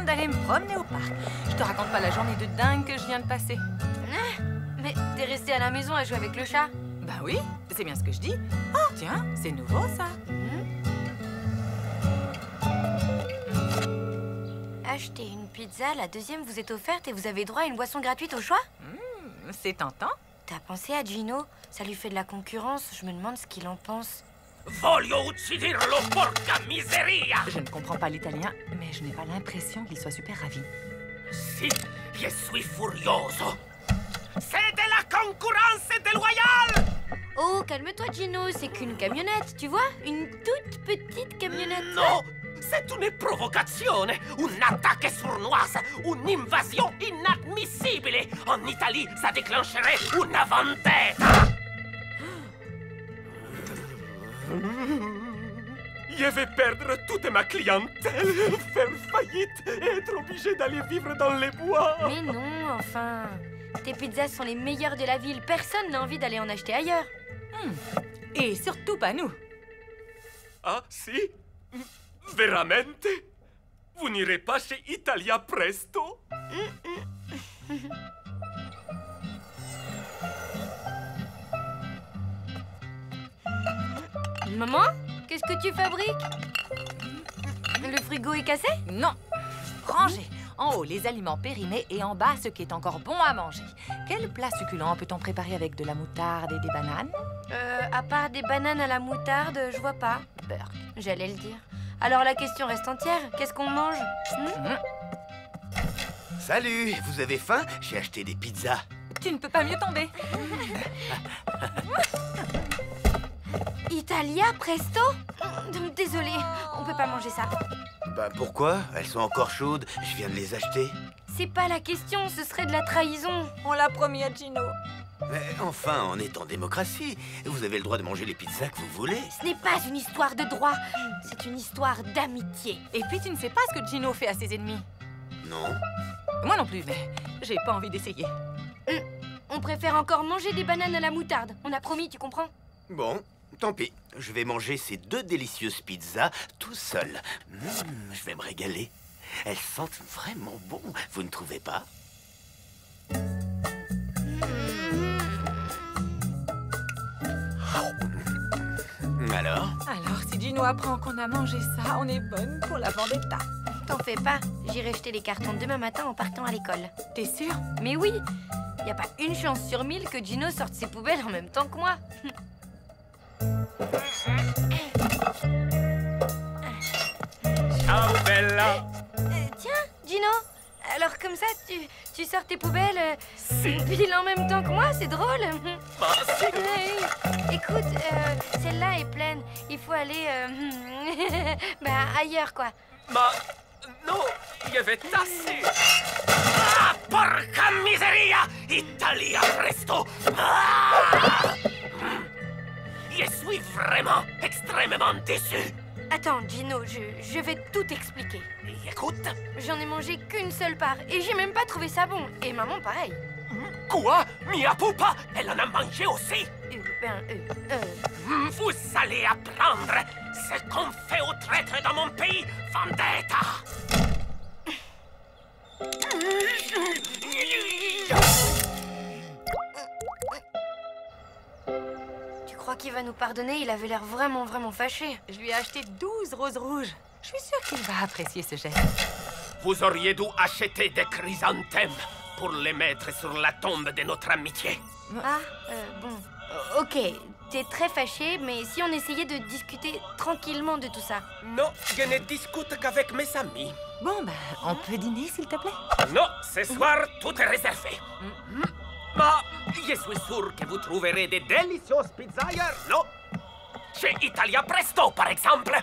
D'aller me promener au parc. Je te raconte pas la journée de dingue que je viens de passer. Mais t'es restée à la maison à jouer avec le chat? Bah oui, c'est bien ce que je dis. Oh, tiens, c'est nouveau ça. Achetez une pizza, la deuxième vous est offerte et vous avez droit à une boisson gratuite au choix? C'est tentant. T'as pensé à Gino? Ça lui fait de la concurrence, je me demande ce qu'il en pense. Voglio ucciderlo, porca miseria! Je ne comprends pas l'italien, mais je n'ai pas l'impression qu'il soit super ravi. Si, je suis furioso. C'est de la concurrence déloyale! Oh, calme-toi, Gino, c'est qu'une camionnette, tu vois? Une toute petite camionnette. Non! C'est une provocazione, un'attaque sournoise, une invasion inadmissible. En Italie, ça déclencherait une vendetta. Je vais perdre toute ma clientèle, faire faillite et être obligé d'aller vivre dans les bois. Mais non, enfin. Tes pizzas sont les meilleures de la ville. Personne n'a envie d'aller en acheter ailleurs. Et surtout pas nous. Ah, si? Veramente? Vous n'irez pas chez Italia Presto? Maman, qu'est-ce que tu fabriques? Le frigo est cassé? Non. Rangé. En haut, les aliments périmés et en bas, ce qui est encore bon à manger. Quel plat succulent peut-on préparer avec de la moutarde et des bananes? À part des bananes à la moutarde, je vois pas. Burk. J'allais le dire. Alors la question reste entière. Qu'est-ce qu'on mange? Salut, vous avez faim? J'ai acheté des pizzas. Tu ne peux pas mieux tomber. Italia Presto? Désolée, on peut pas manger ça. Bah pourquoi? Elles sont encore chaudes, je viens de les acheter. C'est pas la question, ce serait de la trahison. On l'a promis à Gino. Mais enfin, on est en démocratie. Vous avez le droit de manger les pizzas que vous voulez. Ce n'est pas une histoire de droit, c'est une histoire d'amitié. Et puis tu ne sais pas ce que Gino fait à ses ennemis. Non. Moi non plus, mais j'ai pas envie d'essayer. On préfère encore manger des bananes à la moutarde. On a promis, tu comprends? Bon, tant pis. Je vais manger ces 2 délicieuses pizzas tout seul. Je vais me régaler. Elles sentent vraiment bon, vous ne trouvez pas? Alors? Alors, si Gino apprend qu'on a mangé ça, on est bonne pour la vendetta. T'en fais pas, j'irai jeter les cartons demain matin en partant à l'école. T'es sûre? Mais oui, y a pas une chance sur 1000 que Gino sorte ses poubelles en même temps que moi. Ciao, Bella. Tiens, Gino, alors comme ça, tu sors tes poubelles pile en même temps que moi, c'est drôle. Écoute, celle-là est pleine, il faut aller ailleurs, quoi. Ma... no, je vais tasser. Ah, porca miseria! Italia, presto! Ah! Je suis vraiment extrêmement déçu. Attends, Gino, je vais tout expliquer. Écoute. J'en ai mangé qu'une seule part et j'ai même pas trouvé ça bon. Et maman, pareil. Quoi? Mia Pupa, elle en a mangé aussi? Vous allez apprendre ce qu'on fait aux traîtres dans mon pays, vendetta! Tu crois qu'il va nous pardonner? Il avait l'air vraiment fâché. Je lui ai acheté 12 roses rouges. Je suis sûre qu'il va apprécier ce geste. Vous auriez dû acheter des chrysanthèmes pour les mettre sur la tombe de notre amitié. Ah, bon. Ok, t'es très fâché, mais si on essayait de discuter tranquillement de tout ça? Non, je ne discute qu'avec mes amis. Bon, on peut dîner, s'il te plaît? Non, ce soir, tout est réservé. Mais je suis sûr que vous trouverez des délicieuses pizzas ailleurs, non? Chez Italia Presto, par exemple.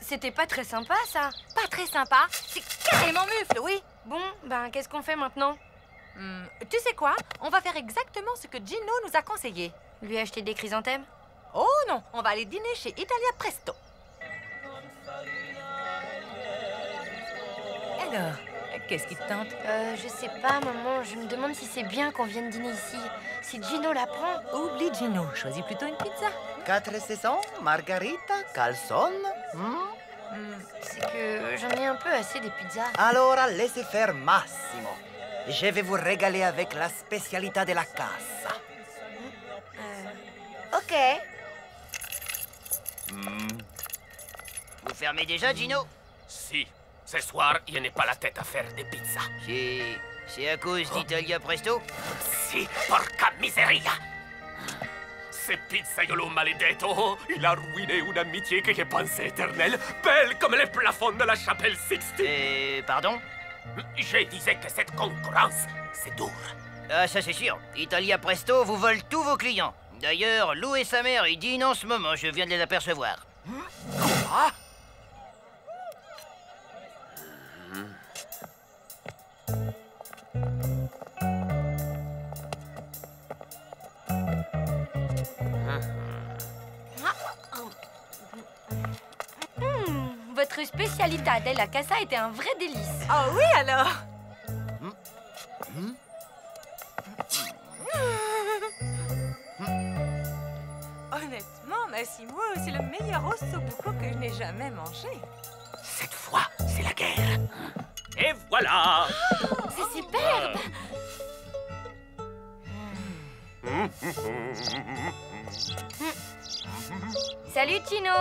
C'était pas très sympa, ça. Pas très sympa? C'est carrément mufle, oui. Bon, qu'est-ce qu'on fait maintenant? Tu sais quoi? On va faire exactement ce que Gino nous a conseillé. Lui acheter des chrysanthèmes? Oh non, on va aller dîner chez Italia Presto. Alors, qu'est-ce qui te tente? Je sais pas, maman. Je me demande si c'est bien qu'on vienne dîner ici. Si Gino la prend... Oublie Gino. Choisis plutôt une pizza. 4 saisons, margarita, calzone. C'est que j'en ai un peu assez des pizzas. Allora, laissez faire Massimo. Je vais vous régaler avec la spécialité de la casa. Ok. Vous fermez déjà, Gino? Si. Ce soir, je n'ai pas la tête à faire des pizzas. C'est à cause d'Italia Presto? Si, porca miseria! Ce pizzaiolo maledetto, il a ruiné une amitié que je pensais éternelle, belle comme les plafonds de la chapelle Sixtine. Pardon? Je disais que cette concurrence, c'est dur. Ah, ça c'est sûr. Italia Presto vous vole tous vos clients. D'ailleurs, Lou et sa mère, ils dînent en ce moment, je viens de les apercevoir. Quoi? Votre spécialité della casa était un vrai délice. Ah oui, alors? Honnêtement, Massimo, c'est le meilleur ossobuco que je n'ai jamais mangé. Cette fois, c'est la guerre. Et voilà! C'est superbe! Salut, Gino!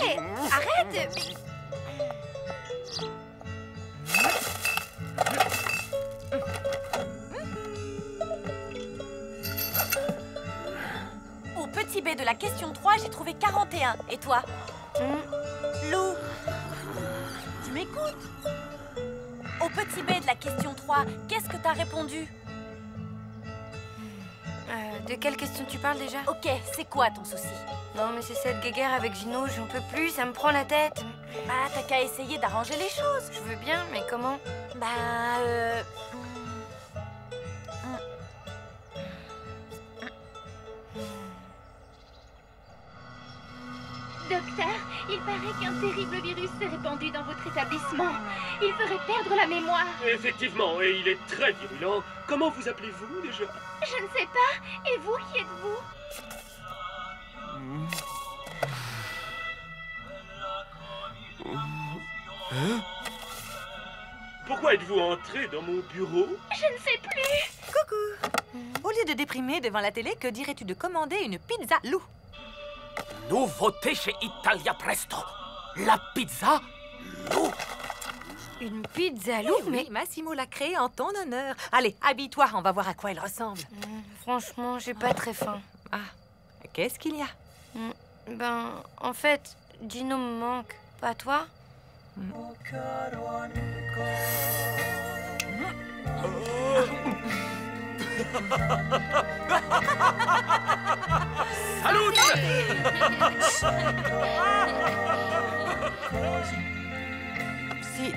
Hé! Arrête! Au petit B de la question 3, j'ai trouvé 41. Et toi? Lou, tu m'écoutes? Au petit B de la question 3, qu'est-ce que t'as répondu? De quelle question tu parles déjà? Ok, c'est quoi ton souci? Non, mais c'est cette guéguerre avec Gino, j'en peux plus, ça me prend la tête. Ah, t'as qu'à essayer d'arranger les choses. Je veux bien, mais comment? Docteur, il paraît qu'un terrible virus s'est répandu dans votre établissement. Il ferait perdre la mémoire. Effectivement, et il est très virulent. Comment vous appelez-vous déjà? Je ne sais pas. Et vous, qui êtes-vous? Hein? Pourquoi êtes-vous entré dans mon bureau? Je ne sais plus. Coucou. Au lieu de déprimer devant la télé, que dirais-tu de commander une pizza loup? Nouveauté chez Italia Presto. La pizza loup. Une pizza loup, mais... Oui, Massimo l'a créée en ton honneur. Allez, habille-toi, on va voir à quoi elle ressemble. Franchement, j'ai pas très faim. Ah, qu'est-ce qu'il y a? Ben, en fait, Gino me manque. Pas toi? Salut. Si,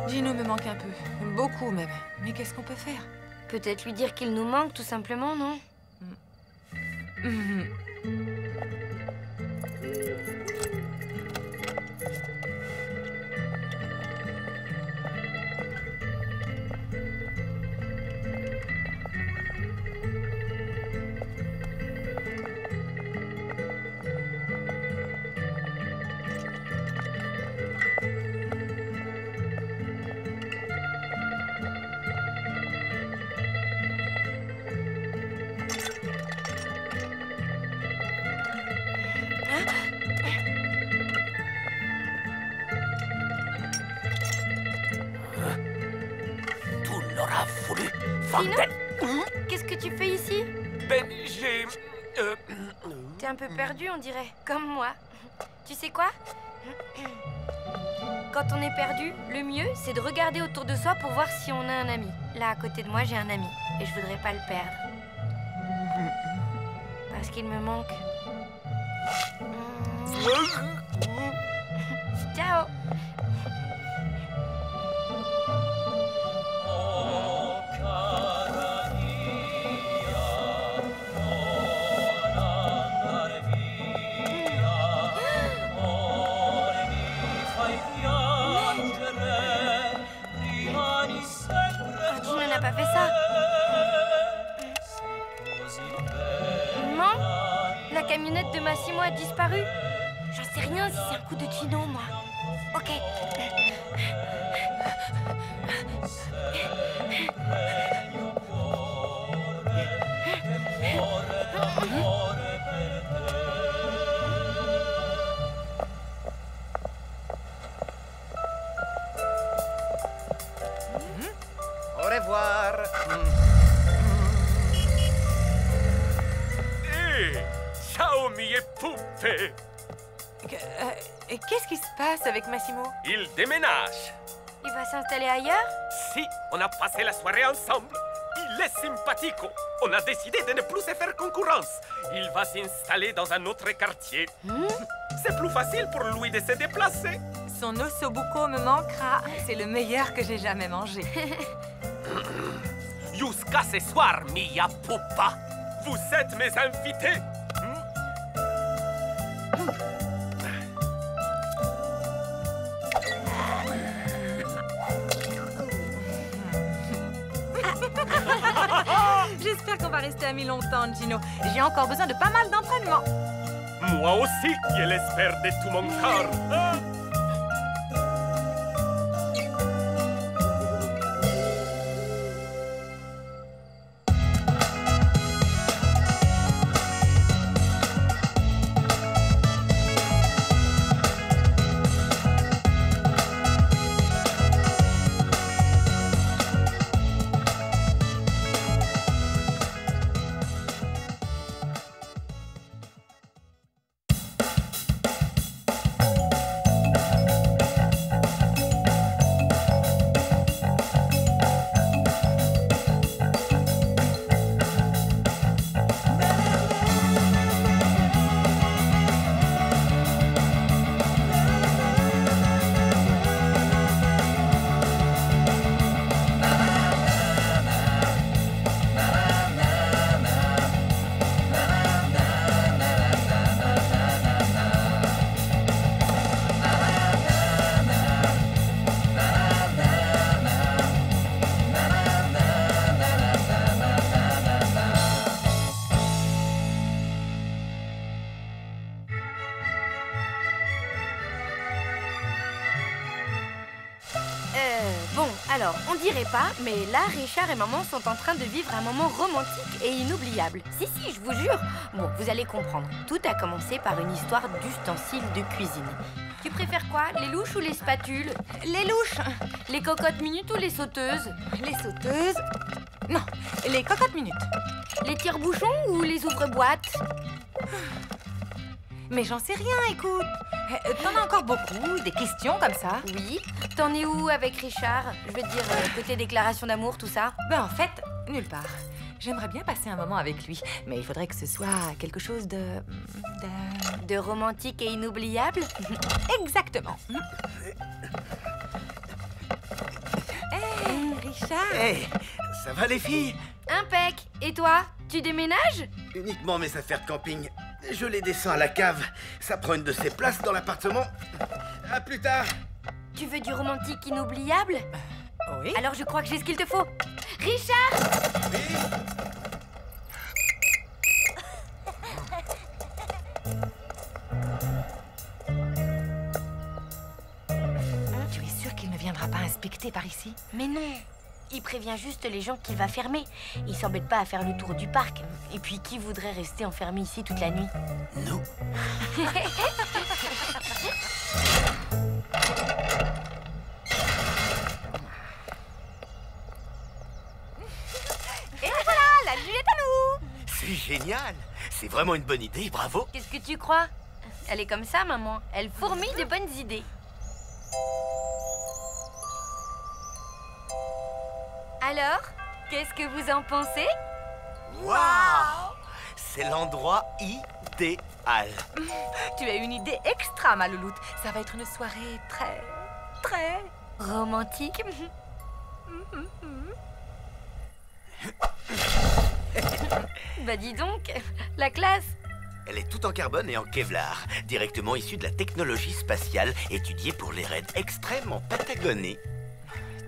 Gino me manque un peu. Beaucoup même. Mais qu'est-ce qu'on peut faire? Peut-être lui dire qu'il nous manque, tout simplement, non? Qu'est-ce que tu fais ici? Ben, j'ai... T'es un peu perdu, on dirait. Comme moi. Tu sais quoi? Quand on est perdu, le mieux, c'est de regarder autour de soi pour voir si on a un ami. Là, à côté de moi, j'ai un ami. Et je voudrais pas le perdre. Parce qu'il me manque. Ciao. Gino n'a pas fait ça. Non, la camionnette de Massimo a disparu. J'en sais rien si c'est un coup de Gino, moi. Ok. Au revoir. Hey, ciao, mie poupées. Qu'est-ce qui se passe avec Massimo? Il déménage. Il va s'installer ailleurs? Si, on a passé la soirée ensemble. Il est sympathique. On a décidé de ne plus se faire concurrence. Il va s'installer dans un autre quartier. C'est plus facile pour lui de se déplacer. Son ossobuco me manquera. C'est le meilleur que j'ai jamais mangé. Jusqu'à ce soir, mia pupa. Vous êtes mes invités. J'espère qu'on va rester amis longtemps, Gino. J'ai encore besoin de pas mal d'entraînement. Moi aussi, je l'espère de tout mon corps. Alors, on dirait pas, mais là, Richard et maman sont en train de vivre un moment romantique et inoubliable. Si, je vous jure. Bon, vous allez comprendre. Tout a commencé par une histoire d'ustensiles de cuisine. Tu préfères quoi, les louches ou les spatules? Les louches. Les cocottes minutes ou les sauteuses? Les sauteuses. Non, les cocottes minutes. Les tire-bouchons ou les ouvre-boîtes? Mais j'en sais rien, écoute. T'en as encore beaucoup, des questions comme ça? Oui. T'en es où avec Richard? Je veux dire, côté déclaration d'amour, tout ça? Ben en fait, nulle part. J'aimerais bien passer un moment avec lui, mais il faudrait que ce soit quelque chose de romantique et inoubliable? Exactement. Hé, Richard. Hé, ça va les filles? Impec. Et toi? Tu déménages? Uniquement mes affaires de camping. Je les descends à la cave. Ça prend une de ces places dans l'appartement. À plus tard. Tu veux du romantique inoubliable? Oui. Alors je crois que j'ai ce qu'il te faut. Richard! Oui. Tu es sûr qu'il ne viendra pas inspecter par ici? Mais non. Il prévient juste les gens qu'il va fermer. Il s'embête pas à faire le tour du parc. Et puis, qui voudrait rester enfermé ici toute la nuit? Nous. Et voilà, la nuit est à nous! C'est génial. C'est vraiment une bonne idée, bravo. Qu'est-ce que tu crois? Elle est comme ça, maman. Elle fourmille de bonnes idées. Alors, qu'est-ce que vous en pensez? Waouh! C'est l'endroit idéal. Tu as une idée extra, ma louloute. Ça va être une soirée très romantique. Bah dis donc, la classe. Elle est toute en carbone et en Kevlar, directement issue de la technologie spatiale, étudiée pour les raids extrêmes en Patagonie.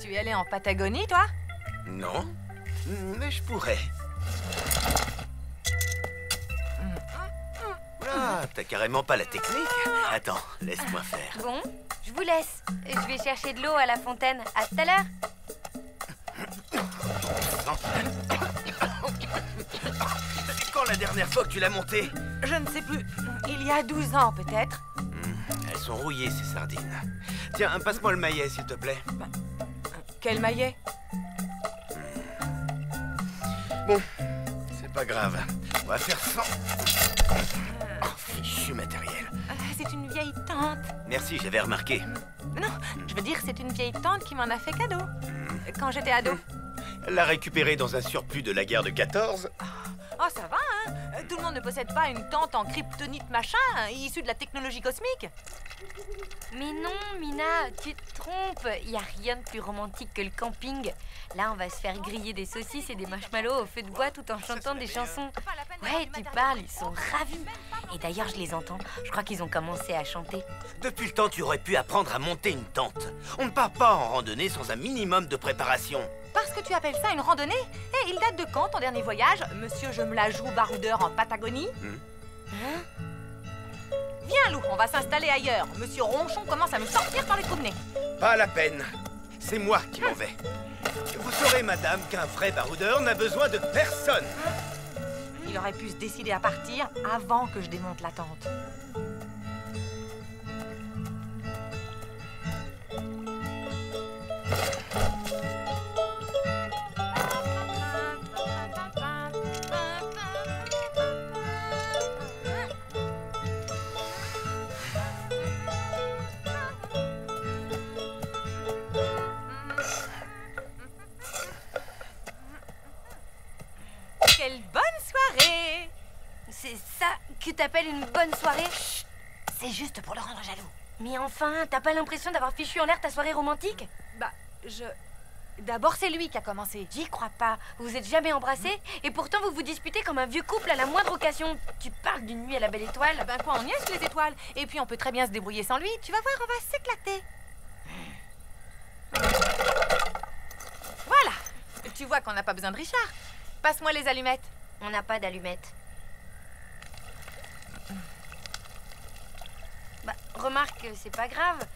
Tu es allé en Patagonie, toi? Non, mais je pourrais. Ah, t'as carrément pas la technique. Attends, laisse-moi faire. Bon, je vous laisse. Je vais chercher de l'eau à la fontaine. À tout à l'heure. C'est quand la dernière fois que tu l'as montée? Je ne sais plus. Il y a 12 ans, peut-être. Elles sont rouillées, ces sardines. Tiens, passe-moi le maillet, s'il te plaît. Quel maillet? Bon, c'est pas grave. On va faire sans. Oh, fichu matériel. C'est une vieille tante. Merci, j'avais remarqué. Non, je veux dire, c'est une vieille tante qui m'en a fait cadeau. Quand j'étais ado. Elle l'a récupéré dans un surplus de la guerre de 14. Oh, ça va, hein? Tout le monde ne possède pas une tente en kryptonite machin, issue de la technologie cosmique. Mais non, Mina, tu te trompes. Il n'y a rien de plus romantique que le camping. Là, on va se faire griller des saucisses et des marshmallows au feu de bois tout en chantant des chansons. Ouais, tu parles, ils sont ravis. Et d'ailleurs, je les entends. Je crois qu'ils ont commencé à chanter. Depuis le temps, tu aurais pu apprendre à monter une tente. On ne part pas en randonnée sans un minimum de préparation. Parce que tu appelles ça une randonnée? Et il date de quand, ton dernier voyage, monsieur je me la joue baroudeur en Patagonie? Viens, Lou, on va s'installer ailleurs. Monsieur Ronchon commence à me sortir par les trous de nez. Pas la peine. C'est moi qui m'en vais. Vous saurez, madame, qu'un vrai baroudeur n'a besoin de personne. Il aurait pu se décider à partir avant que je démonte la tente. Quelle bonne soirée! C'est ça que t'appelles une bonne soirée? Chut, c'est juste pour le rendre jaloux. Mais enfin, t'as pas l'impression d'avoir fichu en l'air ta soirée romantique? Bah, D'abord, c'est lui qui a commencé. J'y crois pas. Vous vous êtes jamais embrassés et pourtant vous vous disputez comme un vieux couple à la moindre occasion. Tu parles d'une nuit à la belle étoile? Ben quoi, on y est les étoiles. Et puis on peut très bien se débrouiller sans lui. Tu vas voir, on va s'éclater. Voilà. Tu vois qu'on n'a pas besoin de Richard. Passe-moi les allumettes. On n'a pas d'allumettes. Bah, remarque, c'est pas grave.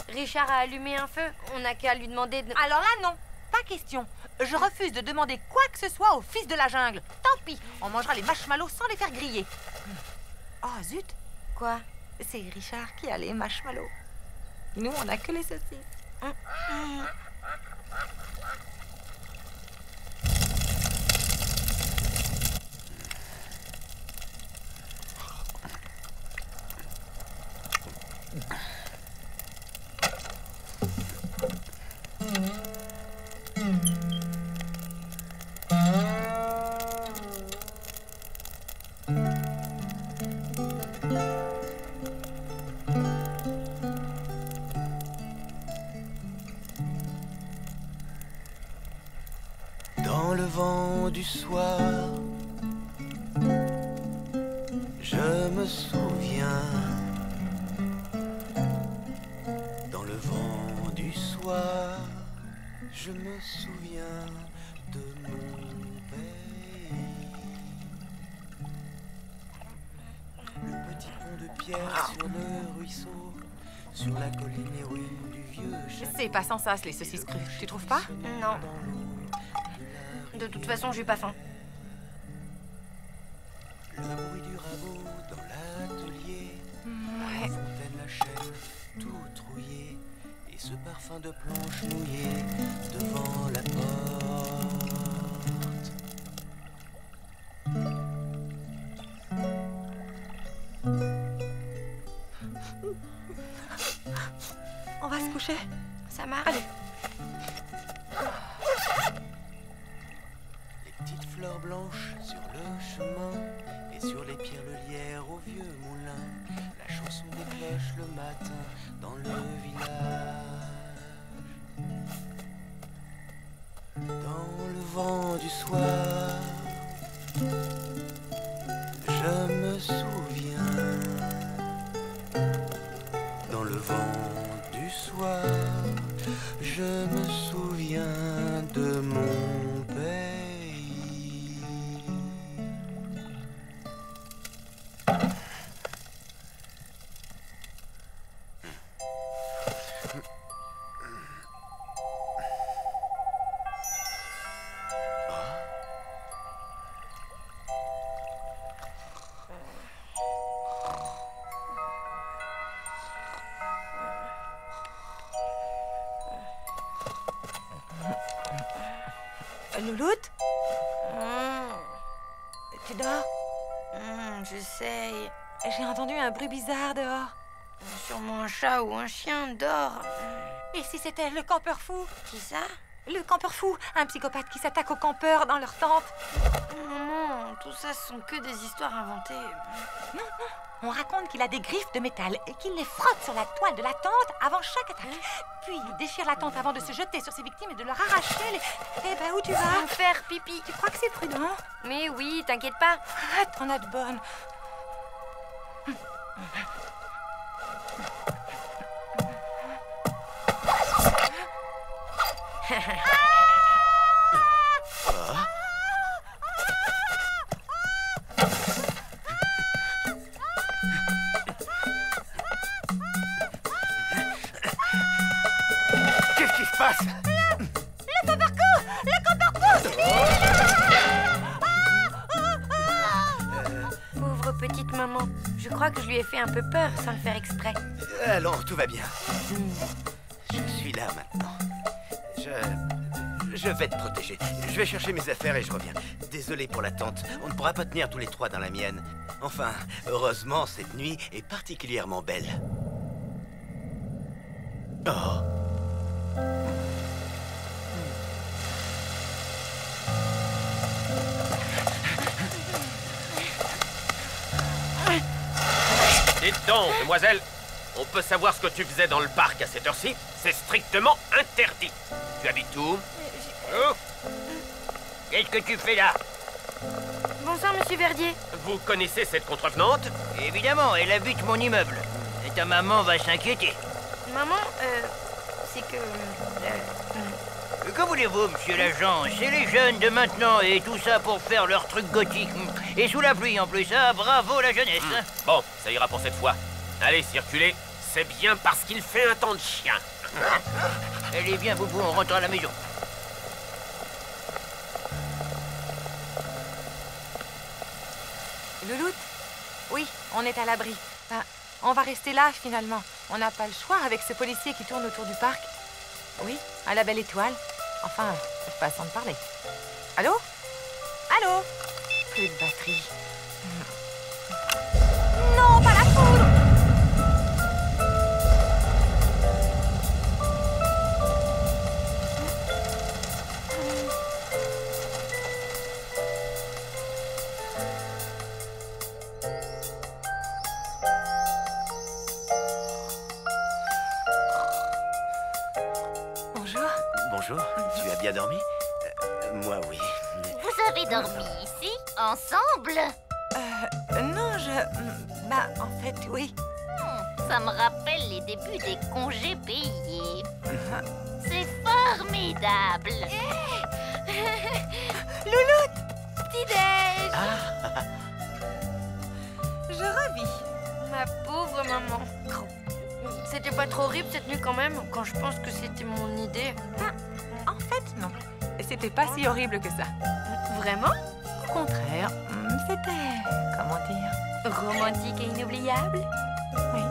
Richard a allumé un feu. On n'a qu'à lui demander de... Alors là, non. Pas question. Je refuse de demander quoi que ce soit au fils de la jungle. Tant pis, on mangera les marshmallows sans les faire griller. Oh, zut. Quoi? C'est Richard qui a les marshmallows. Nous, on a que les saucisses. Dans le vent du soir, je me souviens. Dans le vent du soir, je me souviens de mon pays. Le petit pont de pierre sur le ruisseau, sur la colline et ruine du vieux château. C'est pas sans sas, les saucisses crues. Tu trouves pas? Non. De toute façon, j'ai pas faim. Le bruit du rabot dans l'atelier, Ouais. la fontaine, la chaîne, tout rouillé, et ce parfum de planche mouillée devant la porte. On va se coucher. Ça marche. Allez. Petites fleurs blanches sur le chemin et sur les pierres-le-lierre au vieux moulin. La chanson des cloches le matin dans le village. Dans le vent du soir, je me souviens. Dans le vent du soir, je me souviens de mon père. Louloute? Tu dors? J'essaye. J'ai entendu un bruit bizarre dehors. Sûrement un chat ou un chien dort. Et si c'était le campeur fou? Qui ça? Le campeur fou, un psychopathe qui s'attaque aux campeurs dans leur tente. Maman, tout ça ce sont que des histoires inventées. Non, on raconte qu'il a des griffes de métal et qu'il les frotte sur la toile de la tente avant chaque attaque. Puis il déchire la tente avant de se jeter sur ses victimes et de leur arracher les... Eh ben, où tu vas? Me faire pipi. Tu crois que c'est prudent? Mais oui, t'inquiète pas. Ah, t'en as de bonnes. Qu'est-ce qui se passe? Le campeur-cou! Le campeur-cou! Pauvre petite maman. Je crois que je lui ai fait un peu peur sans le faire exprès. Allons, tout va bien. Je suis là maintenant. Je vais te protéger. Je vais chercher mes affaires et je reviens. Désolé pour l'attente. On ne pourra pas tenir tous les trois dans la mienne. Enfin, heureusement, cette nuit est particulièrement belle. Oh. Dites donc, demoiselle, on peut savoir ce que tu faisais dans le parc à cette heure-ci? C'est strictement interdit. Tu habites où? Oh. Qu'est-ce que tu fais là? Bonsoir, monsieur Verdier. Vous connaissez cette contrevenante? Évidemment, elle habite mon immeuble. Et ta maman va s'inquiéter. Maman, c'est que... Que voulez-vous, monsieur l'agent? C'est les jeunes de maintenant et tout ça pour faire leur truc gothique. Et sous la pluie en plus, ah, bravo la jeunesse. Bon, ça ira pour cette fois. Allez, circulez. C'est bien parce qu'il fait un temps de chien. Allez, viens, Boubou, on rentre à la maison. Louloute? Oui, on est à l'abri. Ben, on va rester là, finalement. On n'a pas le choix avec ce policier qui tourne autour du parc. Oui, à la belle étoile. Enfin, façon de parler. Allô? Allô? Plus de batterie. Non, pas la foudre! Bonjour, tu as bien dormi? Moi, oui. Vous avez dormi ici, ensemble? Non, bah, en fait, oui. Ça me rappelle les débuts des congés payés. C'est formidable. Louloute! Petit-déj! Je revis. Ma pauvre maman. C'était pas trop horrible cette nuit quand même, quand je pense que c'était mon idée. En fait, non. C'était pas si horrible que ça. Vraiment? Au contraire, c'était... comment dire? Romantique et inoubliable? Oui.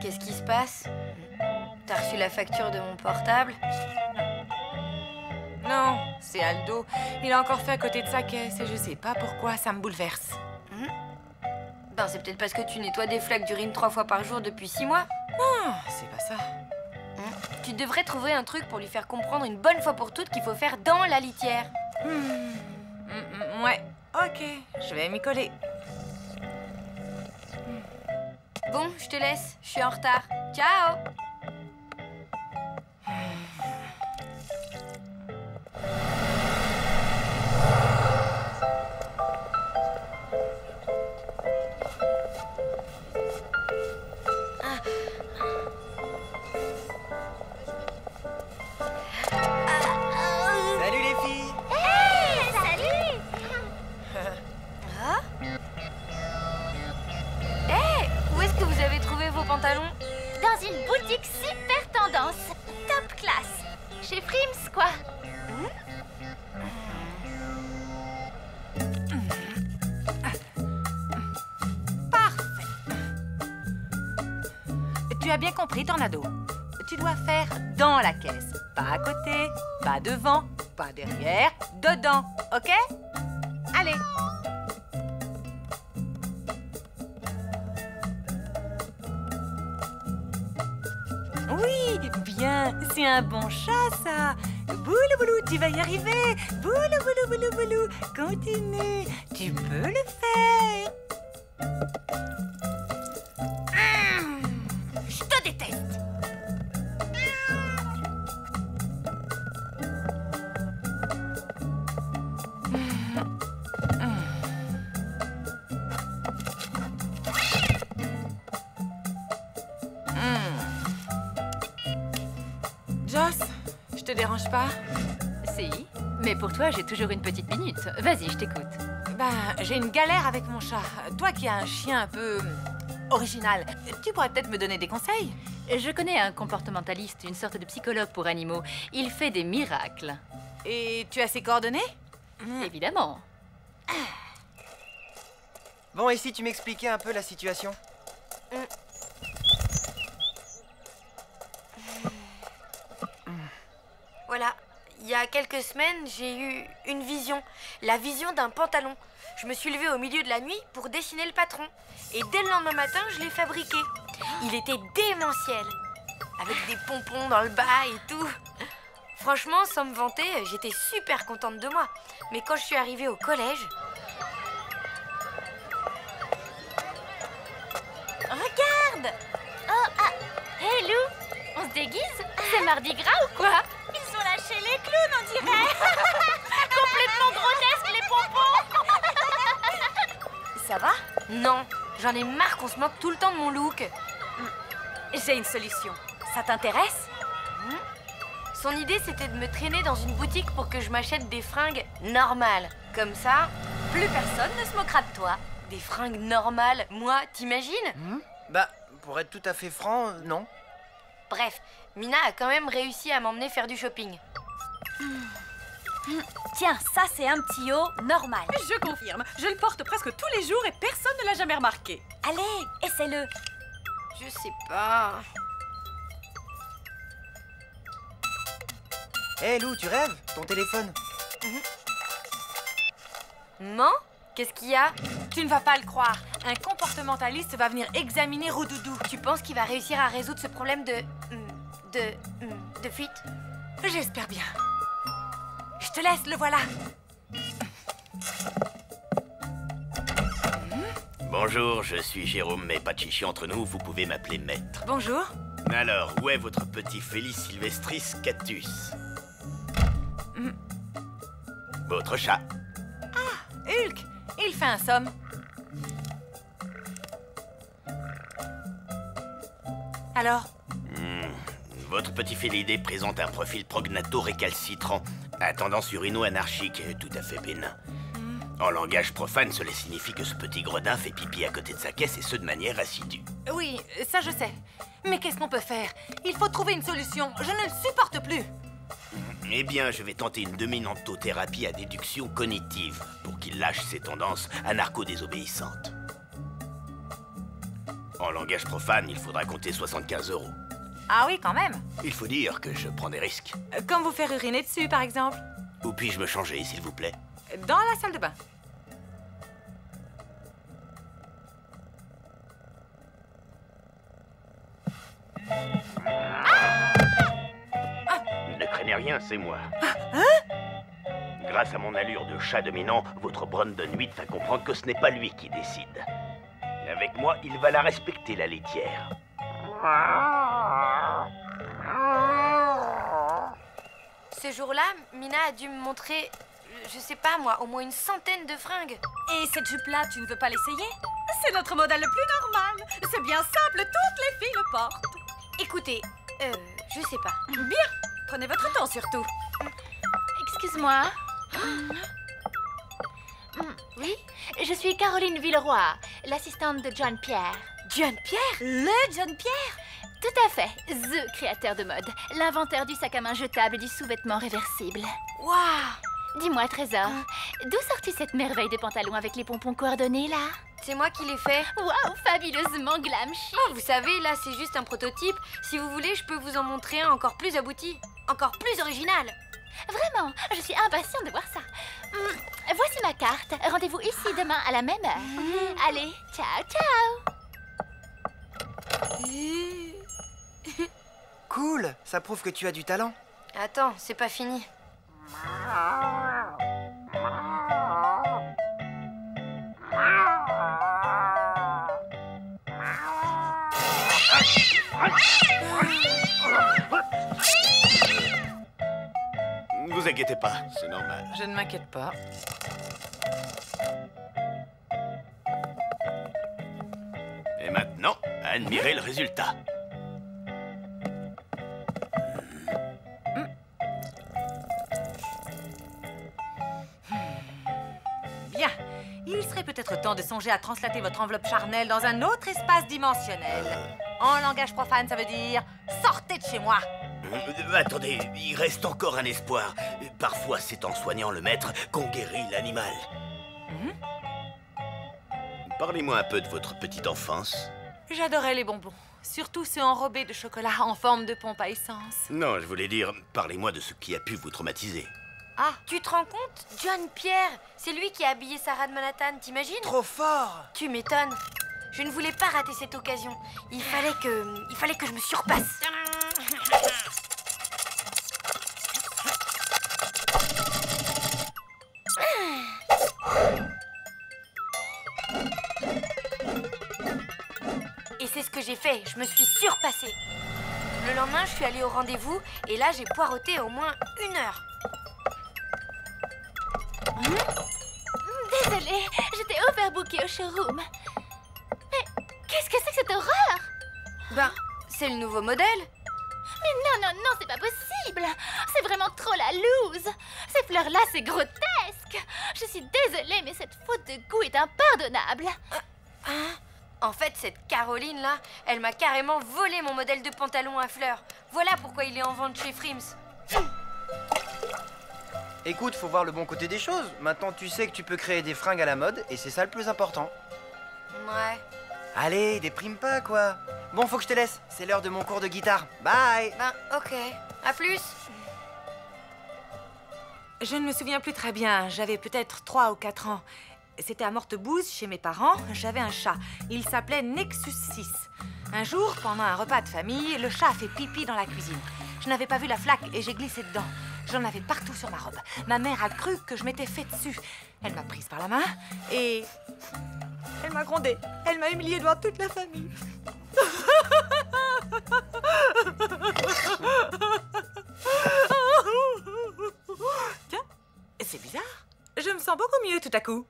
Qu'est-ce qui se passe? T'as reçu la facture de mon portable? Non, c'est Aldo. Il a encore fait à côté de sa caisse et je sais pas pourquoi, ça me bouleverse. Ben, c'est peut-être parce que tu nettoies des flaques d'urine 3 fois par jour depuis 6 mois. Non, c'est pas ça. Tu devrais trouver un truc pour lui faire comprendre une bonne fois pour toutes qu'il faut faire dans la litière. Ouais, ok, je vais m'y coller. Bon, je te laisse, je suis en retard. Ciao! Salut les filles! Hey, salut! Hey, où est-ce que vous avez trouvé vos pantalons? Dans une boutique super tendance, top classe. Chez Frims, quoi. Parfait. Tu as bien compris, Tornado. Tu dois faire dans la caisse. Pas à côté, pas devant, pas derrière, dedans, ok? Allez. Oui, bien, c'est un bon chat, ça. Boulou, boulou, tu vas y arriver. Boulou, boulou, boulou, boulou. Continue, tu peux le faire. Je te déteste. dérange pas? Si, mais pour toi, j'ai toujours une petite minute. Vas-y, je t'écoute. Ben, j'ai une galère avec mon chat. Toi qui as un chien un peu original, tu pourrais peut-être me donner des conseils? Je connais un comportementaliste, une sorte de psychologue pour animaux. Il fait des miracles. Et tu as ses coordonnées? Évidemment. Bon, et si tu m'expliquais un peu la situation? Voilà, il y a quelques semaines, j'ai eu une vision. La vision d'un pantalon. Je me suis levée au milieu de la nuit pour dessiner le patron. Et dès le lendemain matin, je l'ai fabriqué. Il était démentiel. Avec des pompons dans le bas et tout. Franchement, sans me vanter, j'étais super contente de moi. Mais quand je suis arrivée au collège... Regarde! Oh, ah! Hé, Lou! On se déguise? C'est Mardi Gras ou quoi? Ils ont lâché les clowns, on dirait! Complètement grotesques, les pompons! Ça va? Non, j'en ai marre qu'on se moque tout le temps de mon look. J'ai une solution. Ça t'intéresse? Son idée, c'était de me traîner dans une boutique pour que je m'achète des fringues normales. Comme ça, plus personne ne se moquera de toi. Des fringues normales, moi, t'imagines? Bah, pour être tout à fait franc, non. Bref, Mina a quand même réussi à m'emmener faire du shopping. Tiens, ça c'est un petit haut normal. Je confirme, je le porte presque tous les jours et personne ne l'a jamais remarqué. Allez, essaie-le. Je sais pas... Hé, Lou, tu rêves? Ton téléphone? Maman? Qu'est-ce qu'il y a? Tu ne vas pas le croire. Un comportementaliste va venir examiner Roudoudou. Tu penses qu'il va réussir à résoudre ce problème de fuite? J'espère bien. Je te laisse, le voilà. Bonjour, je suis Jérôme, mais pas de chichi entre nous, vous pouvez m'appeler maître. Bonjour. Alors, où est votre petit Félix Sylvestris Cactus? Votre chat. Hulk, il fait un somme. Alors? Votre petit félidé présente un profil prognato-récalcitrant, à tendance urino-anarchique, tout à fait bénin. En langage profane, cela signifie que ce petit gredin fait pipi à côté de sa caisse et ce de manière assidue. Oui, ça je sais. Mais qu'est-ce qu'on peut faire? Il faut trouver une solution. Je ne le supporte plus. Eh bien, je vais tenter une dominantothérapie à déduction cognitive pour qu'il lâche ses tendances anarcho-désobéissantes. En langage profane, il faudra compter 75 €. Ah oui, quand même. Il faut dire que je prends des risques. Comme vous faire uriner dessus, par exemple. Où puis-je me changer, s'il vous plaît? Dans la salle de bain. Ne craignez rien, c'est moi. Grâce à mon allure de chat dominant, votre Brandon 8 va comprendre que ce n'est pas lui qui décide. Avec moi, il va la respecter, la laitière. Ce jour-là, Mina a dû me montrer, je sais pas moi, au moins une centaine de fringues. Et cette jupe-là, tu ne veux pas l'essayer? C'est notre modèle le plus normal. C'est bien simple, toutes les filles le portent. Écoutez, je sais pas. Bien, prenez votre temps surtout. Excuse-moi. Oui, je suis Caroline Villeroy, l'assistante de John Pierre. John Pierre? Le John Pierre? Tout à fait, The créateur de mode, l'inventeur du sac à main jetable et du sous-vêtement réversible. Waouh! Dis-moi, Trésor, d'où sors-tu cette merveille de pantalon avec les pompons coordonnés, là? C'est moi qui l'ai fait. Waouh, fabuleusement glam chic. Oh, vous savez, là, c'est juste un prototype. Si vous voulez, je peux vous en montrer un encore plus abouti, encore plus original. Vraiment, je suis impatiente de voir ça. Voici ma carte. Rendez-vous ici demain à la même heure. Allez, ciao, ciao. Cool, ça prouve que tu as du talent. Attends, c'est pas fini. Ne vous inquiétez pas, c'est normal. Je ne m'inquiète pas. Et maintenant, admirez le résultat. Il serait peut-être temps de songer à translater votre enveloppe charnelle dans un autre espace dimensionnel. En langage profane, ça veut dire « sortez de chez moi ». Attendez, il reste encore un espoir. Parfois, c'est en soignant le maître qu'on guérit l'animal. Parlez-moi un peu de votre petite enfance. J'adorais les bonbons, surtout ceux enrobés de chocolat en forme de pompe à essence. Non, je voulais dire, parlez-moi de ce qui a pu vous traumatiser. Ah, tu te rends compte? John Pierre, c'est lui qui a habillé Sarah de Manhattan, t'imagines? Trop fort! Tu m'étonnes. Je ne voulais pas rater cette occasion. Il fallait que je me surpasse. Et c'est ce que j'ai fait, je me suis surpassée. Le lendemain, je suis allée au rendez-vous et là, j'ai poireauté au moins 1 heure. Désolée, j'étais overbookée au showroom. Mais qu'est-ce que c'est que cette horreur? Ben, c'est le nouveau modèle. Mais non, c'est pas possible. C'est vraiment trop la loose. Ces fleurs-là, c'est grotesque. Je suis désolée, mais cette faute de goût est impardonnable. En fait, cette Caroline-là, elle m'a carrément volé mon modèle de pantalon à fleurs. Voilà pourquoi il est en vente chez Frims. Écoute, faut voir le bon côté des choses. Maintenant, tu sais que tu peux créer des fringues à la mode et c'est ça le plus important. Ouais. Allez, déprime pas, quoi. Bon, faut que je te laisse. C'est l'heure de mon cours de guitare. Bye! Ben, ok. À plus. Je ne me souviens plus très bien. J'avais peut-être 3 ou 4 ans. C'était à Mortebouze, chez mes parents. J'avais un chat. Il s'appelait Nexus 6. Un jour, pendant un repas de famille, le chat a fait pipi dans la cuisine. Je n'avais pas vu la flaque et j'ai glissé dedans. J'en avais partout sur ma robe. Ma mère a cru que je m'étais fait dessus. Elle m'a prise par la main et... elle m'a grondée. Elle m'a humiliée devant toute la famille. Tiens, c'est bizarre. Je me sens beaucoup mieux tout à coup.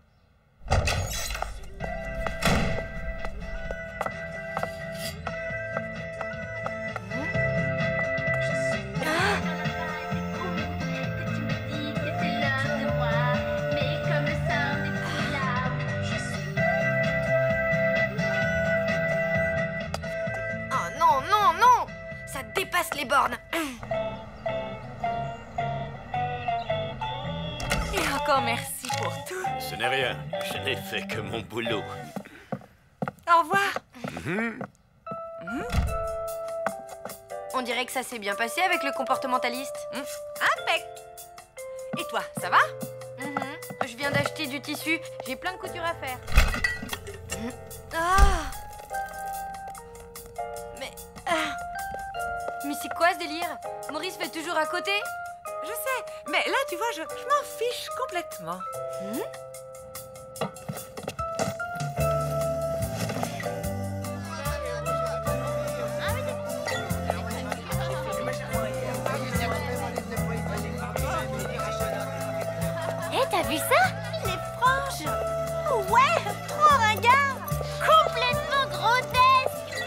Dépasse les bornes. Et encore merci pour tout. Ce n'est rien, je n'ai fait que mon boulot. Au revoir. On dirait que ça s'est bien passé avec le comportementaliste. Impec. Et toi, ça va? Je viens d'acheter du tissu, j'ai plein de couture à faire. Mais c'est quoi ce délire? Maurice fait toujours à côté? Je sais, mais là, tu vois, je m'en fiche complètement. Hé, t'as vu ça? Les franges. Ouais, trop ringard. Complètement grotesque.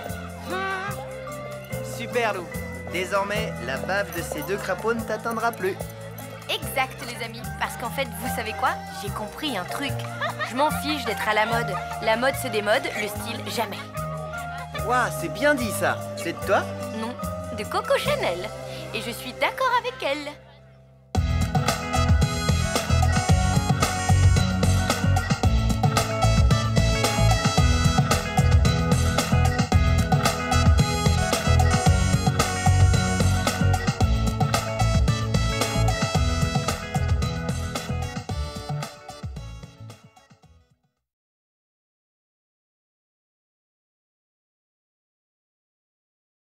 Super, Lou. Désormais, la bave de ces 2 crapauds ne t'atteindra plus. Exact, les amis. Parce qu'en fait, vous savez quoi? J'ai compris un truc. Je m'en fiche d'être à la mode. La mode se démode, le style jamais. Ouah, c'est bien dit, ça. C'est de toi? Non, de Coco Chanel. Et je suis d'accord avec elle.